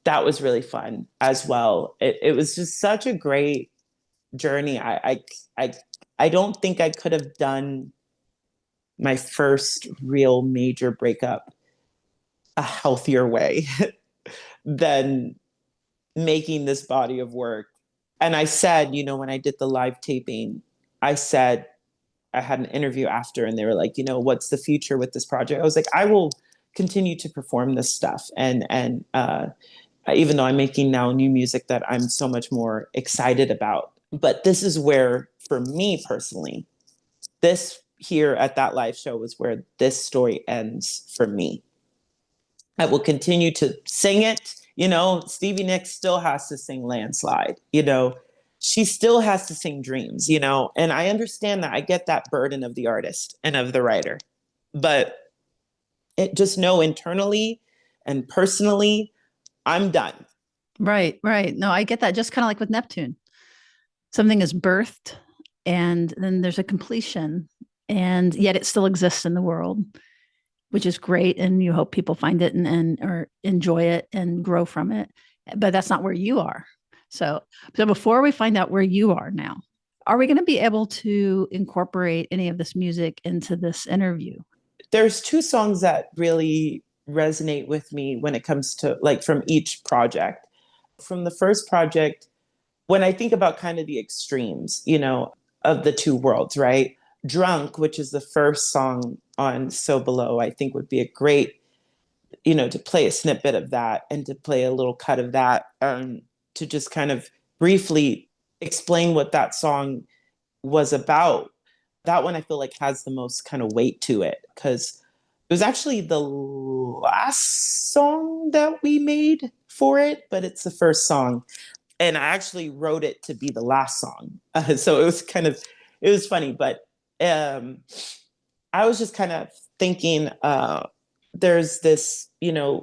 that was really fun as well. It was just such a great journey. I I don't think I could have done my first real major breakup a healthier way than making this body of work. And I said, when I did the live taping, I said, I had an interview after, and they were like, what's the future with this project? I was like, I will continue to perform this stuff. And even though I'm making now new music that I'm so much more excited about. But this is where, for me personally, this here at that live show was where this story ends for me. I will continue to sing it. Stevie Nicks still has to sing Landslide. She still has to sing Dreams, and I understand that. I get that burden of the artist and of the writer. But just know internally and personally, I'm done. Right, right. No, I get that. Just kind of like with Neptune. Something is birthed and then there's a completion, and yet it still exists in the world, which is great. And you hope people find it and or enjoy it and grow from it. But that's not where you are. So before we find out where you are now, are we going to be able to incorporate any of this music into this interview? There's two songs that really resonate with me when it comes to, like, from each project. From the first project, when I think about kind of the extremes, of the two worlds, right? Drunk, which is the first song on So Below, I think would be a great, to play a snippet of that and to play a little cut of that, to just kind of briefly explain what that song was about. That one I feel like has the most kind of weight to it, because it was actually the last song that we made for it, but it's the first song. And I actually wrote it to be the last song. So it was funny, but um, I was just kind of thinking, there's this,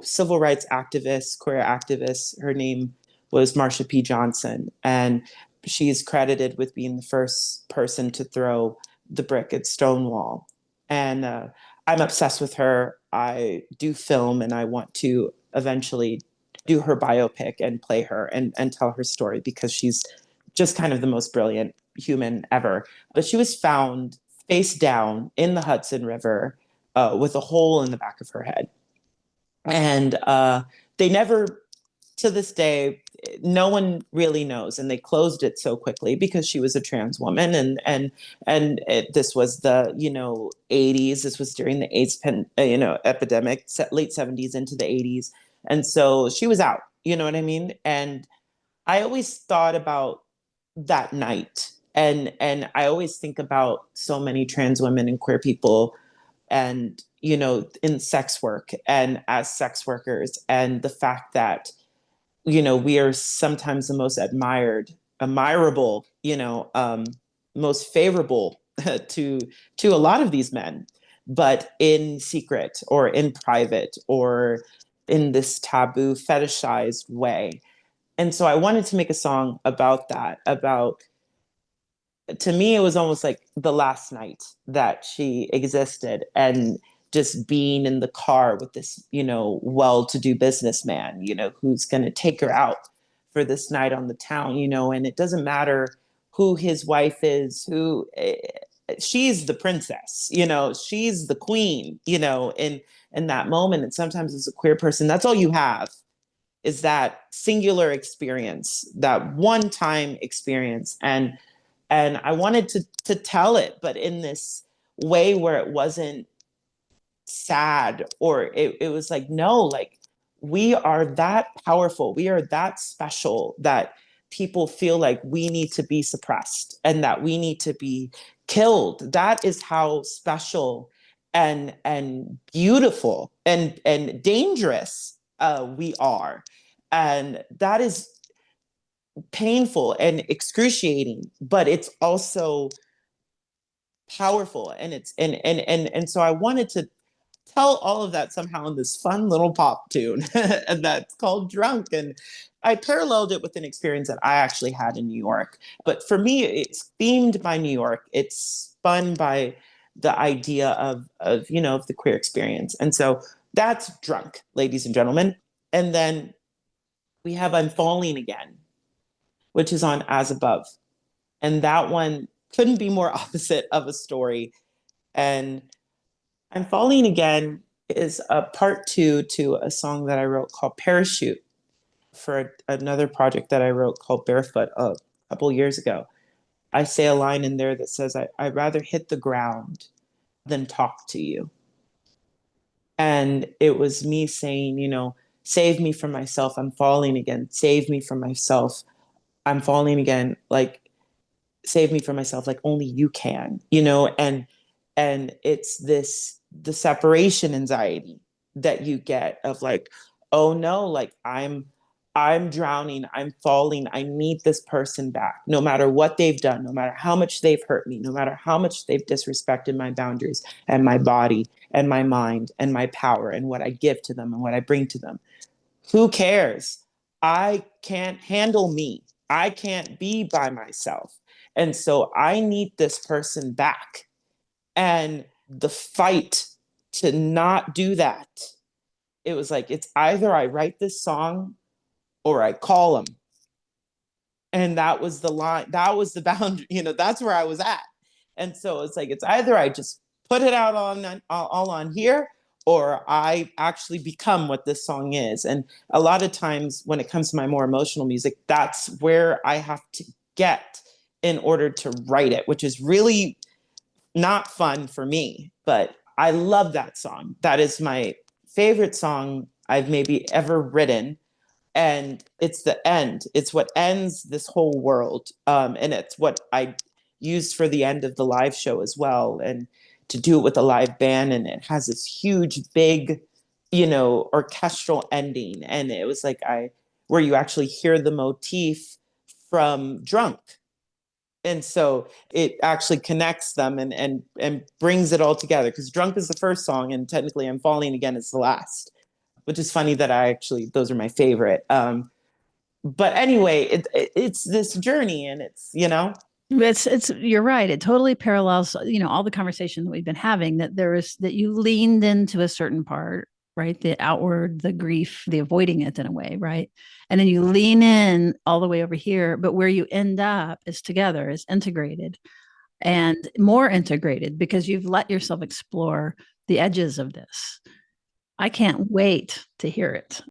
civil rights activist, queer activist. Her name was Marsha P. Johnson. And she's credited with being the first person to throw the brick at Stonewall. And I'm obsessed with her. I do film, and I want to eventually do her biopic and play her and tell her story, because she's just kind of the most brilliant human ever. But she was found face down in the Hudson River, with a hole in the back of her head. And they never, to this day, no one really knows. And they closed it so quickly because she was a trans woman. This was the, 80s. This was during the epidemic, late 70s into the 80s. And so she was out, you know what I mean? And I always thought about that night. And I always think about so many trans women and queer people, and, in sex work and as sex workers, and the fact that, we are sometimes the most admirable, most favorable to a lot of these men, but in secret or in private or in this taboo fetishized way. And so I wanted to make a song about that, to me, it was almost like the last night that she existed, and just being in the car with this, well-to-do businessman, who's going to take her out for this night on the town, and it doesn't matter who his wife is, she's the princess, she's the queen, in that moment. And sometimes as a queer person, that's all you have, is that singular experience, that one time experience. And I wanted to tell it, but in this way where it wasn't sad, or it was like, no, like, we are that powerful, we are that special, that people feel like we need to be suppressed and that we need to be killed. That is how special and beautiful and dangerous we are. And that is painful and excruciating, but it's also powerful. And so I wanted to tell all of that somehow in this fun little pop tune and that's called Drunk. And I paralleled it with an experience that I actually had in New York. But for me, it's themed by New York. It's spun by the idea of the queer experience. And so that's Drunk, ladies and gentlemen. And then we have I'm Falling Again, which is on As Above. And that one couldn't be more opposite of a story. And I'm Falling Again is a part two to a song that I wrote called Parachute for another project that I wrote called Barefoot a couple years ago. I say a line in there that says, I'd rather hit the ground than talk to you. And it was me saying, save me from myself. I'm falling again. Save me from myself. I'm falling again. Like, save me from myself like only you can, and it's the separation anxiety that you get of like, oh no, like I'm drowning, I'm falling, I need this person back, no matter what they've done, no matter how much they've hurt me, no matter how much they've disrespected my boundaries and my body and my mind and my power and what I give to them and what I bring to them. Who cares? I can't handle me. I can't be by myself. And so I need this person back. And the fight to not do that, it was like, it's either I write this song or I call him. And that was the line, that was the boundary, that's where I was at. And so it's like, it's either I just put it out all on here, or I actually become what this song is. And a lot of times when it comes to my more emotional music, that's where I have to get in order to write it, which is really not fun for me. But I love that song. That is my favorite song I've maybe ever written. And it's the end. It's what ends this whole world. And it's what I used for the end of the live show as well. And to do it with a live band. And it has this huge, big, orchestral ending. And it was like where you actually hear the motif from Drunk. And so it actually connects them and brings it all together, because Drunk is the first song and technically I'm Falling Again is the last, which is funny that those are my favorite. But anyway, it's this journey, and it's you're right. It totally parallels, all the conversation that we've been having, that that you leaned into a certain part, right? The outward, the grief, the avoiding it in a way, right? And then you lean in all the way over here, but where you end up is together, is integrated and more integrated, because you've let yourself explore the edges of this. I can't wait to hear it.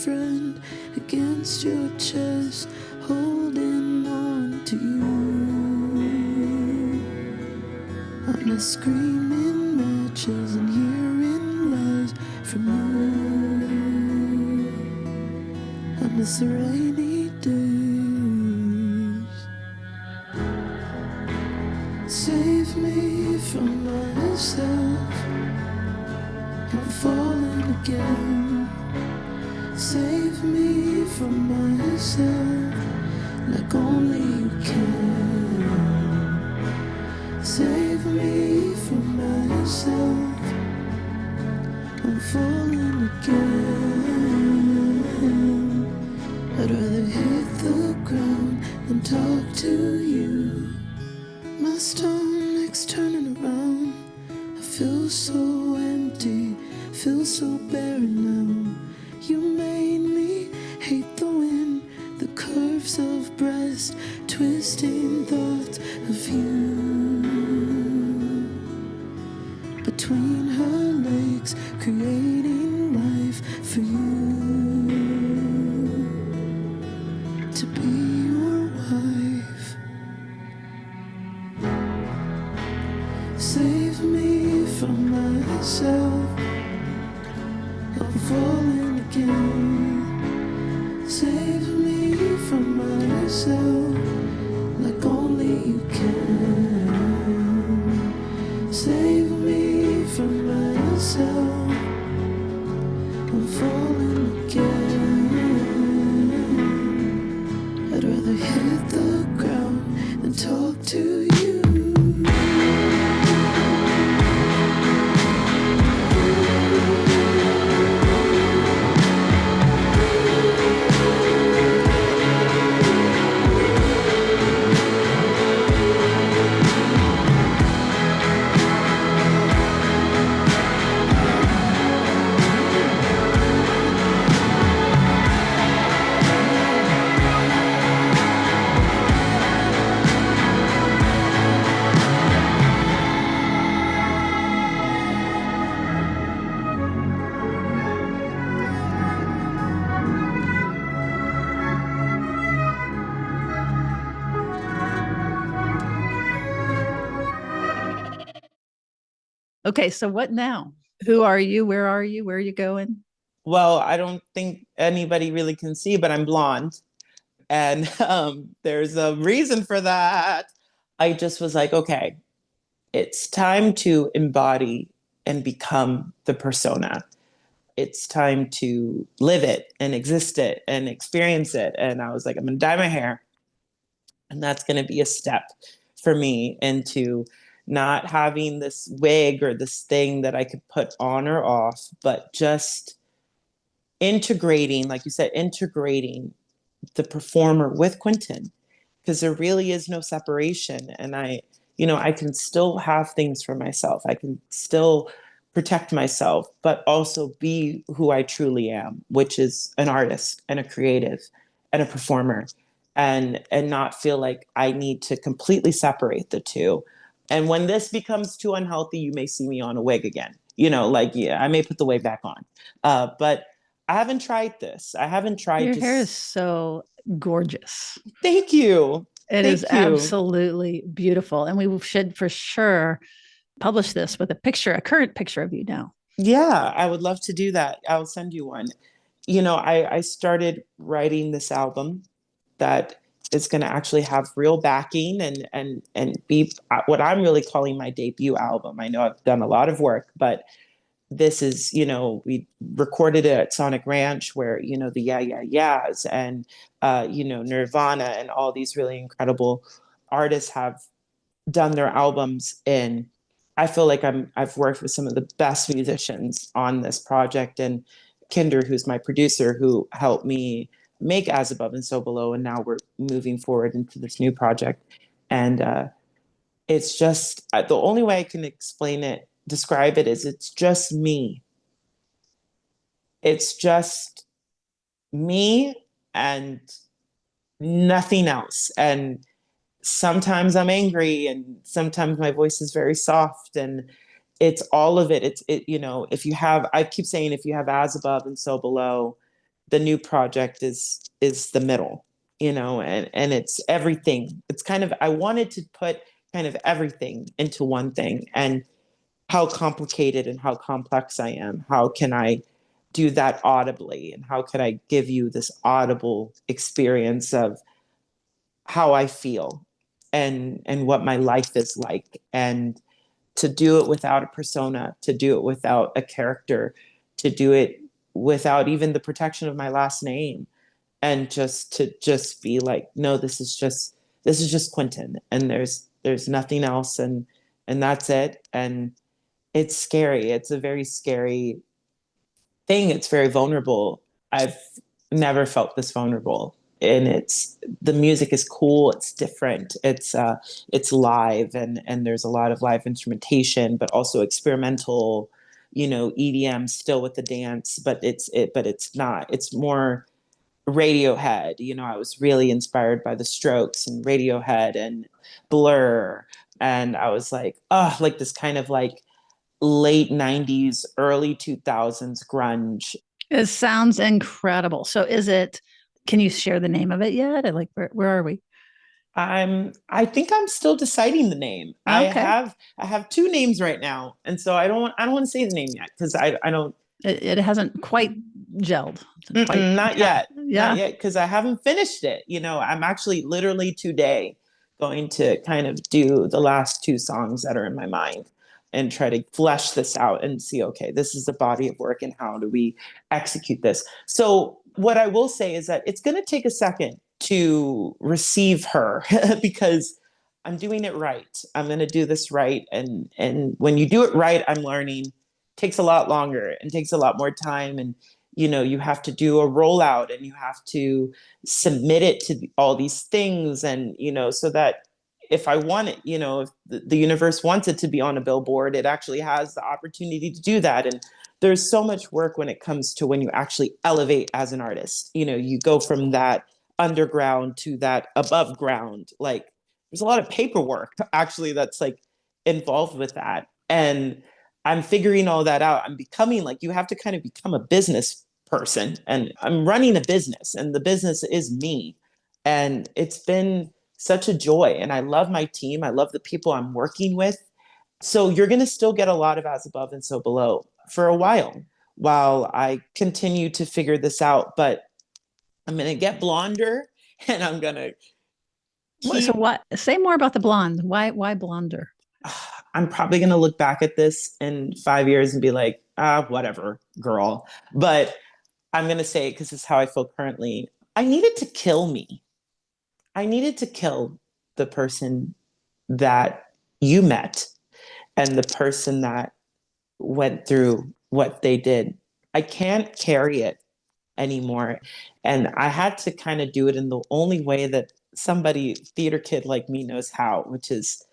friend against your chest, holding on to you. I'm a screaming matches and hearing lies from you. I miss the rainy days. Save me from myself. I'm falling again. Save me from myself, like only you can. Save me from myself. I'm falling again. I'd rather hit the ground than talk to you. My stomach's turning around. I feel so empty, feel so bare now. You made me hate the wind, the curves of breast, twisting thoughts of you. Between her legs, creating life for you. To be your wife. Save me from myself. I'm falling again. Save me from myself, like only you can. Save me from myself. I'm falling again. I'd rather hit the ground than talk to you. Okay, so what now? Who are you? Where are you? Where are you going? Well, I don't think anybody really can see, but I'm blonde. And there's a reason for that. I just was like, okay, it's time to embody and become the persona. It's time to live it and exist it and experience it. And I was like, I'm going to dye my hair. And that's going to be a step for me into not having this wig or this thing that I could put on or off, but just integrating, like you said, integrating the performer with Quentin, because there really is no separation. And I can still have things for myself. I can still protect myself, but also be who I truly am, which is an artist and a creative and a performer, and not feel like I need to completely separate the two. And when this becomes too unhealthy, you may see me on a wig again. Like, yeah, I may put the wig back on. But I haven't tried this. I haven't tried Your hair is just so gorgeous. Thank you. It is Thank you. absolutely beautiful. And we should for sure publish this with a current picture of you now. Yeah, I would love to do that. I'll send you one. I started writing this album that is going to actually have real backing and be what I'm really calling my debut album. I know I've done a lot of work, but this is, we recorded it at Sonic Ranch where, the Yeah Yeah Yeahs and, Nirvana and all these really incredible artists have done their albums in. I feel like I've worked with some of the best musicians on this project, and Kinder, who's my producer, who helped me make As Above and So Below, and now we're moving forward into this new project. And it's just the only way I can describe it is it's just me. It's just me and nothing else. And sometimes I'm angry and sometimes my voice is very soft, and it's all of it. If you have, I keep saying, if you have As Above and So Below, the new project is the middle, and it's everything. It's kind of, I wanted to put kind of everything into one thing, and how complicated and how complex I am. How can I do that audibly? And how could I give you this audible experience of how I feel and what my life is like? And to do it without a persona, to do it without a character, to do it without even the protection of my last name, and just to just be like, no, this is just Quentin, and there's nothing else, and that's it. And it's scary. It's a very scary thing. It's very vulnerable. I've never felt this vulnerable. And it's, the music is cool. It's different. It's live, and there's a lot of live instrumentation, but also experimental, EDM still with the dance, but it's not. It's more Radiohead. I was really inspired by the Strokes and Radiohead and Blur. And I was like, oh, like this kind of like late 90s, early 2000s grunge. It sounds incredible. So can you share the name of it yet? Like, where are we? I think I'm still deciding the name. Okay. I have two names right now. And so I don't want to say the name yet, because I don't. It hasn't quite gelled. Not Yeah. yet. Not Yeah. yet, because I haven't finished it. I'm actually literally today going to kind of do the last two songs that are in my mind and try to flesh this out and see, okay, this is the body of work, and how do we execute this? So what I will say is that it's going to take a second to receive her because I'm doing it right. I'm going to do this right. And when you do it right, I'm learning, takes a lot longer and takes a lot more time. And you have to do a rollout, and you have to submit it to all these things, and so that if I want it, if the universe wants it to be on a billboard, it actually has the opportunity to do that. And there's so much work when it comes to when you actually elevate as an artist. You go from that underground to that above ground. Like, there's a lot of paperwork actually that's like involved with that. And I'm figuring all that out. I'm becoming, like, you have to kind of become a business person, and I'm running a business, and the business is me. And it's been such a joy. And I love my team. I love the people I'm working with. So you're going to still get a lot of As Above and So Below for a while I continue to figure this out. But I'm going to get blonder, and I'm going to So keep. what? Say more about the blonde. Why blonder? I'm probably going to look back at this in 5 years and be like, whatever, girl. But I'm going to say it because it's how I feel currently. I needed to kill me. I needed to kill the person that you met, and the person that went through what they did. I can't carry it anymore. And I had to kind of do it in the only way that somebody, theater kid like me, knows how, which is,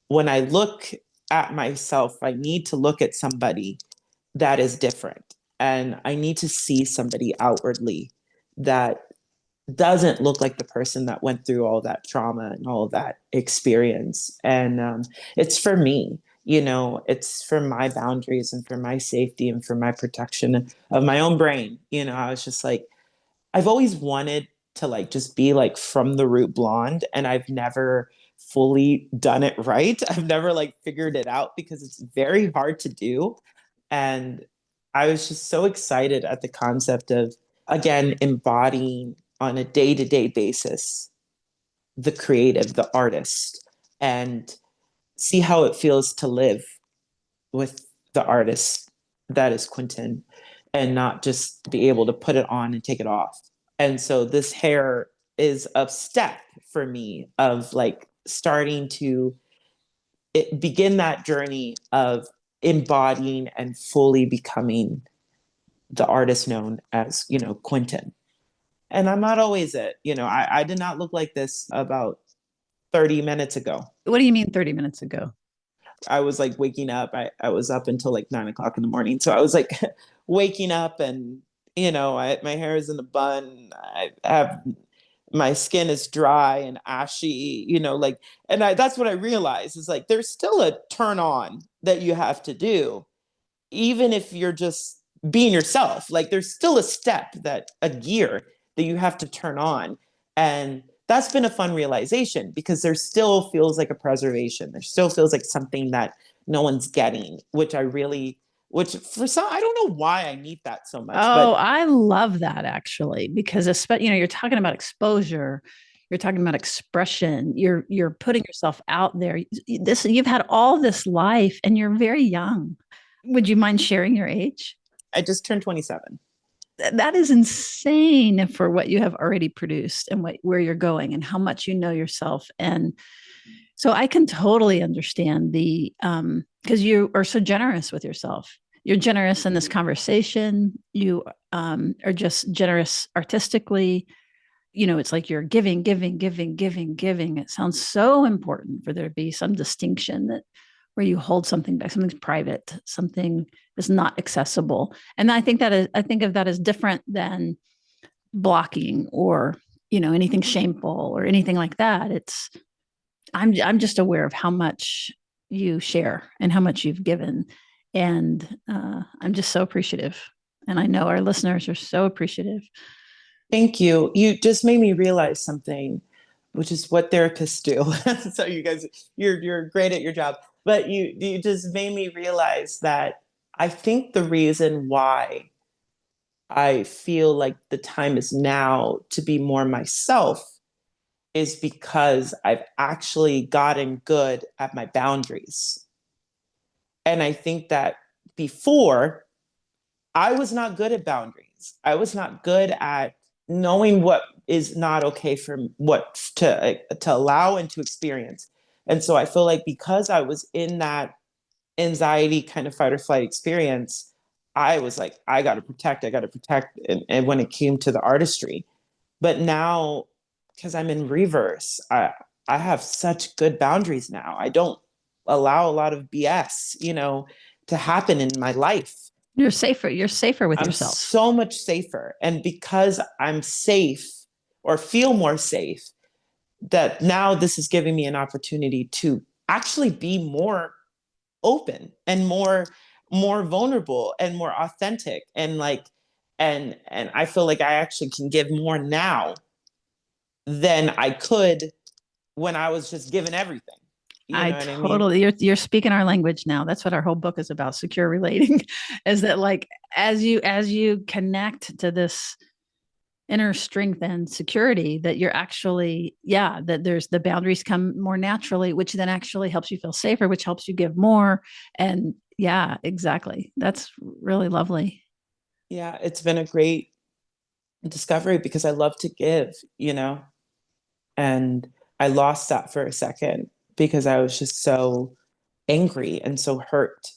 when I look at myself, I need to look at somebody that is different. And I need to see somebody outwardly that doesn't look like the person that went through all that trauma and all of that experience. And it's for me, it's for my boundaries and for my safety and for my protection of my own brain. I was just like, I've always wanted to like just be like from the root blonde, and I've never fully done it right. I've never like figured it out because it's very hard to do. And I was just so excited at the concept of, again, embodying on a day-to-day basis the creative, the artist, and see how it feels to live with the artist that is Quentin, and not just be able to put it on and take it off. And so this hair is a step for me of like starting to begin that journey of embodying and fully becoming the artist known as, Quentin. And I'm not always it. I did not look like this about 30 minutes ago. What do you mean 30 minutes ago? I was like waking up. I was up until like 9 o'clock in the morning. So I was like waking up, and, my hair is in a bun. I have, my skin is dry and ashy, like, and that's what I realized is like, there's still a turn on that you have to do, even if you're just being yourself. Like there's still a step, that a gear that you have to turn on. And that's been a fun realization, because there still feels like a preservation. There still feels like something that no one's getting, which for some, I don't know why I need that so much, Oh, but I love that actually, because you're talking about exposure, you're talking about expression, you're putting yourself out there. This you've had all this life and you're very young. Would you mind sharing your age? I just turned 27. That is insane for what you have already produced and where you're going and how much you know yourself. And so I can totally understand because you are so generous with yourself. You're generous in this conversation. You are just generous artistically. It's like you're giving, giving, giving, giving, giving. It sounds so important for there to be some distinction that where you hold something back, something's private, something is not accessible. And I think of that as different than blocking or, anything shameful or anything like that. I'm just aware of how much you share and how much you've given. And I'm just so appreciative. And I know our listeners are so appreciative. Thank you. You just made me realize something, which is what therapists do. So you guys, you're great at your job, but you just made me realize that I think the reason why I feel like the time is now to be more myself is because I've actually gotten good at my boundaries. And I think that before, I was not good at boundaries. I was not good at knowing what is not okay for what to allow and to experience. And so I feel like because I was in that anxiety kind of fight or flight experience, I was like, I got to protect, I got to protect. And when it came to the artistry, but now, because I'm in reverse, I have such good boundaries now. I don't allow a lot of BS, to happen in my life. You're safer. You're safer with I'm yourself. so much safer. And because I'm safe or feel more safe, that now this is giving me an opportunity to actually be more open and more vulnerable and more authentic, and like and I feel like I actually can give more now than I could when I was just given everything. You I know what I mean? totally you're speaking our language now. That's what our whole book is about, secure relating, is that like as you connect to this inner strength and security that you're actually, yeah, that there's the boundaries come more naturally, which then actually helps you feel safer, which helps you give more. And yeah, exactly. That's really lovely. Yeah, it's been a great discovery because I love to give, and I lost that for a second because I was just so angry and so hurt.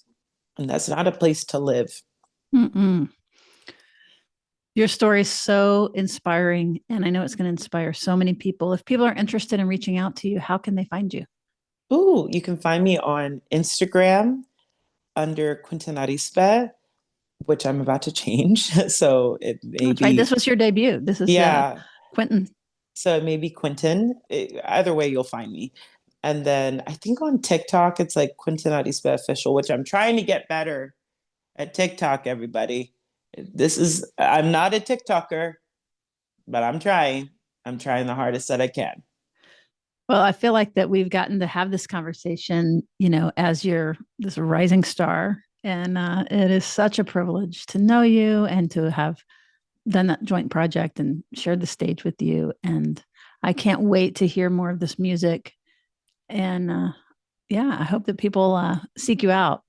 And that's not a place to live. Mm-mm. Your story is so inspiring, and I know it's going to inspire so many people. If people are interested in reaching out to you, how can they find you? Ooh, you can find me on Instagram under Quentin Arispe, which I'm about to change. So it may That's right. This be, was your debut. This is yeah. Quentin. So it may be Quentin. Either way, you'll find me. And then I think on TikTok, it's like Quentin Arispe Official, which I'm trying to get better at TikTok, everybody. I'm not a TikToker, but I'm trying. I'm trying the hardest that I can. Well, I feel like that we've gotten to have this conversation, as you're this rising star. And it is such a privilege to know you and to have done that joint project and shared the stage with you. And I can't wait to hear more of this music. And yeah, I hope that people seek you out.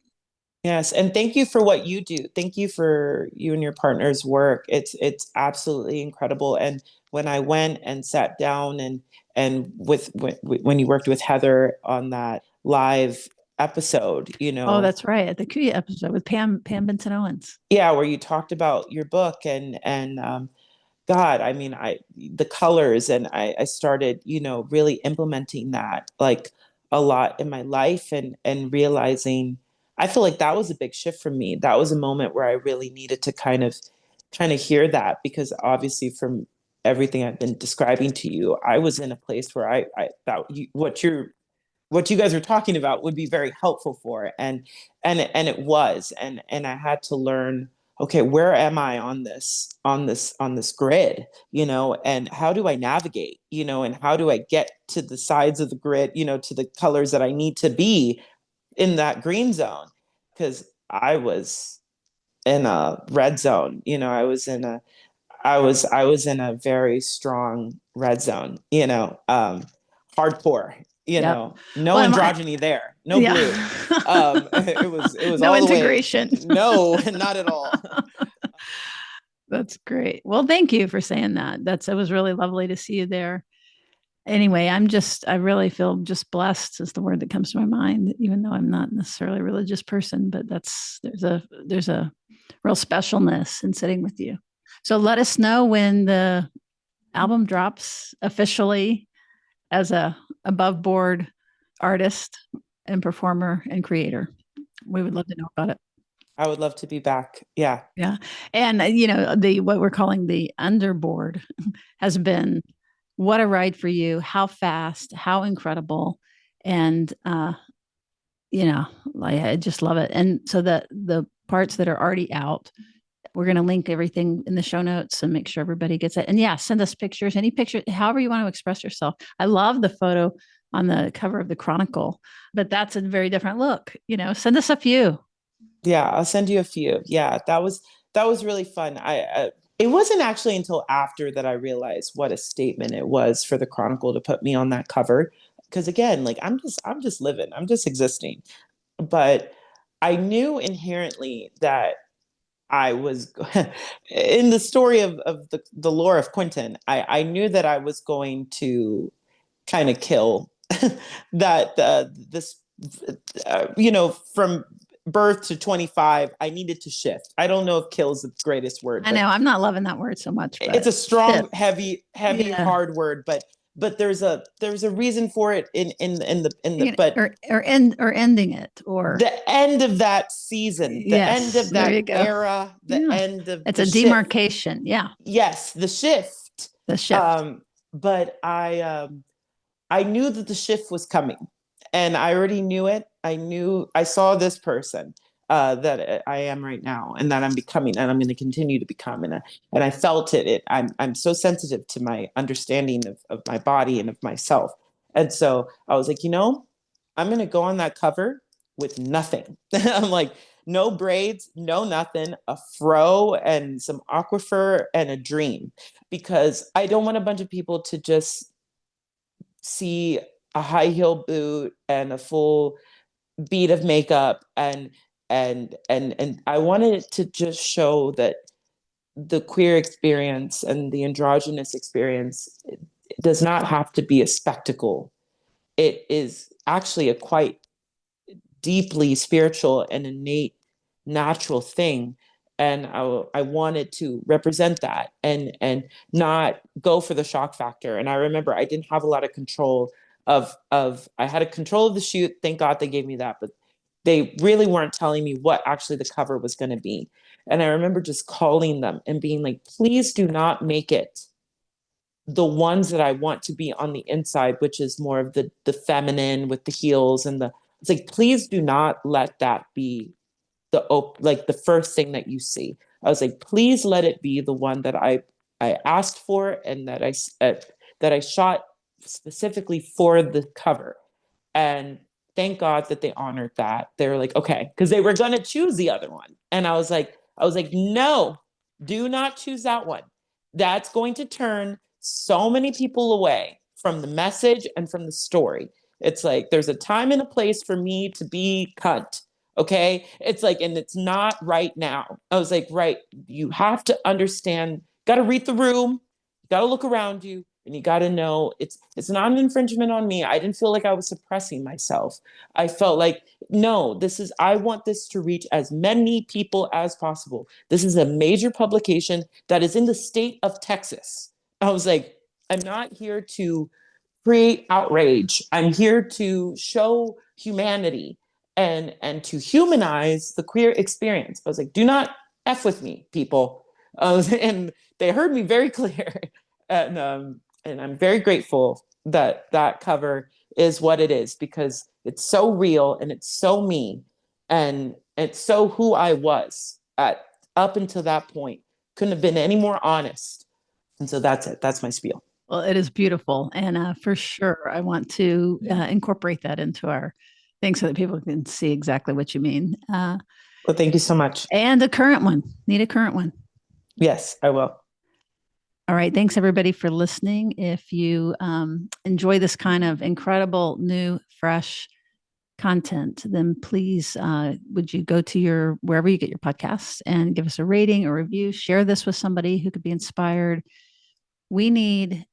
Yes, and thank you for what you do. Thank you for you and your partner's work. It's absolutely incredible. And when I went and sat down and when you worked with Heather on that live episode, Oh, that's right. At the Kuya episode with Pam Benson Owens. yeah, where you talked about your book and God, I mean, the colors, and I started, really implementing that like a lot in my life, and realizing I feel like that was a big shift for me. That was a moment where I really needed to kind of hear that, because obviously from everything I've been describing to you, I was in a place where I thought what you guys are talking about would be very helpful for it, and it was, and I had to learn okay, where am I on this grid, and how do I navigate, and how do I get to the sides of the grid, to the colors that I need to be in that green zone? Because I was in a red zone, I was in a very strong red zone, hardcore, Yep. no Well, androgyny there, no yeah. blue. It was No all the way. integration. No, not at all. That's great. Well, thank you for saying that. It was really lovely to see you there. Anyway, I really feel just blessed is the word that comes to my mind, even though I'm not necessarily a religious person, but there's a real specialness in sitting with you. So let us know when the album drops officially as a above board artist and performer and creator. We would love to know about it. I would love to be back. Yeah. Yeah. And the what we're calling the underboard has been what a ride for you, how fast, how incredible. And I just love it. And so the parts that are already out, we're going to link everything in the show notes and make sure everybody gets it. And yeah, send us pictures, any picture, however you want to express yourself. I love the photo on the cover of the Chronicle, but that's a very different look. Send us a few. Yeah, I'll send you a few. Yeah, that was really fun. It wasn't actually until after that I realized what a statement it was for the Chronicle to put me on that cover. Because again, like I'm just living, I'm just existing. But I knew inherently that I was in the story of the lore of Quentin, I knew that I was going to kind of kill that this from birth to 25 I needed to shift. I don't know if kill is the greatest word, I but know I'm not loving that word so much, but it's a strong shift. heavy Yeah. hard word, but there's a reason for it in the but or ending it or the end of that season, the end yes, of there that you go. era, the Yeah. end of It's the a shift. demarcation. Yeah. Yes, the shift. The shift. But I knew that the shift was coming, and I already knew it. I saw this person that I am right now, and that I'm becoming, and I'm going to continue to become, and I felt it. I'm so sensitive to my understanding of my body and of myself, and so I was like, I'm going to go on that cover with nothing. I'm like, no braids, no nothing, a fro and some aquifer and a dream, because I don't want a bunch of people to just see a high heel boot and a full bead of makeup, and I wanted it to just show that the queer experience and the androgynous experience, it does not have to be a spectacle. It is actually a quite deeply spiritual and innate natural thing, and I wanted to represent that and not go for the shock factor. And I remember I didn't have a lot of control of I had a control of the shoot, thank God they gave me that, but they really weren't telling me what actually the cover was going to be. And I remember just calling them and being like, please do not make it the ones that I want to be on the inside, which is more of the feminine with the heels and the, it's like, please do not let that be like the first thing that you see. I was like, please let it be the one that I asked for, and that I shot specifically for the cover. And thank God that they honored that. They were like, okay, because they were going to choose the other one. And I was like, no, do not choose that one. That's going to turn so many people away from the message and from the story. It's like, there's a time and a place for me to be cunt. Okay. It's like, and it's not right now. I was like, right. You have to understand, got to read the room, got to look around you, and you got to know it's not an infringement on me. I didn't feel like I was suppressing myself. I felt like, no, I want this to reach as many people as possible. This is a major publication that is in the state of Texas. I was like, I'm not here to create outrage. I'm here to show humanity and to humanize the queer experience. I was like, do not F with me, people. And they heard me very clear. And I'm very grateful that that cover is what it is, because it's so real and it's so me, and it's so who I was up until that point. Couldn't have been any more honest. And so that's it. That's my spiel. Well, it is beautiful. And for sure, I want to incorporate that into our thing so that people can see exactly what you mean. Well, thank you so much. And a current one. Need a current one. Yes, I will. All right. Thanks, everybody, for listening. If you enjoy this kind of incredible, new, fresh content, then please would you go to wherever you get your podcasts and give us a rating or review. Share this with somebody who could be inspired. We need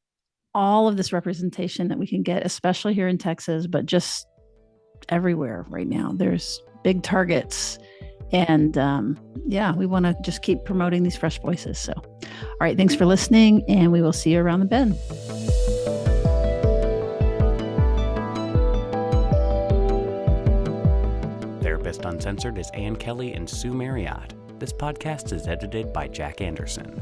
all of this representation that we can get, especially here in Texas, but just everywhere right now. There's big targets. And we want to just keep promoting these fresh voices. So, all right, thanks for listening, and we will see you around the bend. Therapist Uncensored is Ann Kelly and Sue Marriott. This podcast is edited by Jack Anderson.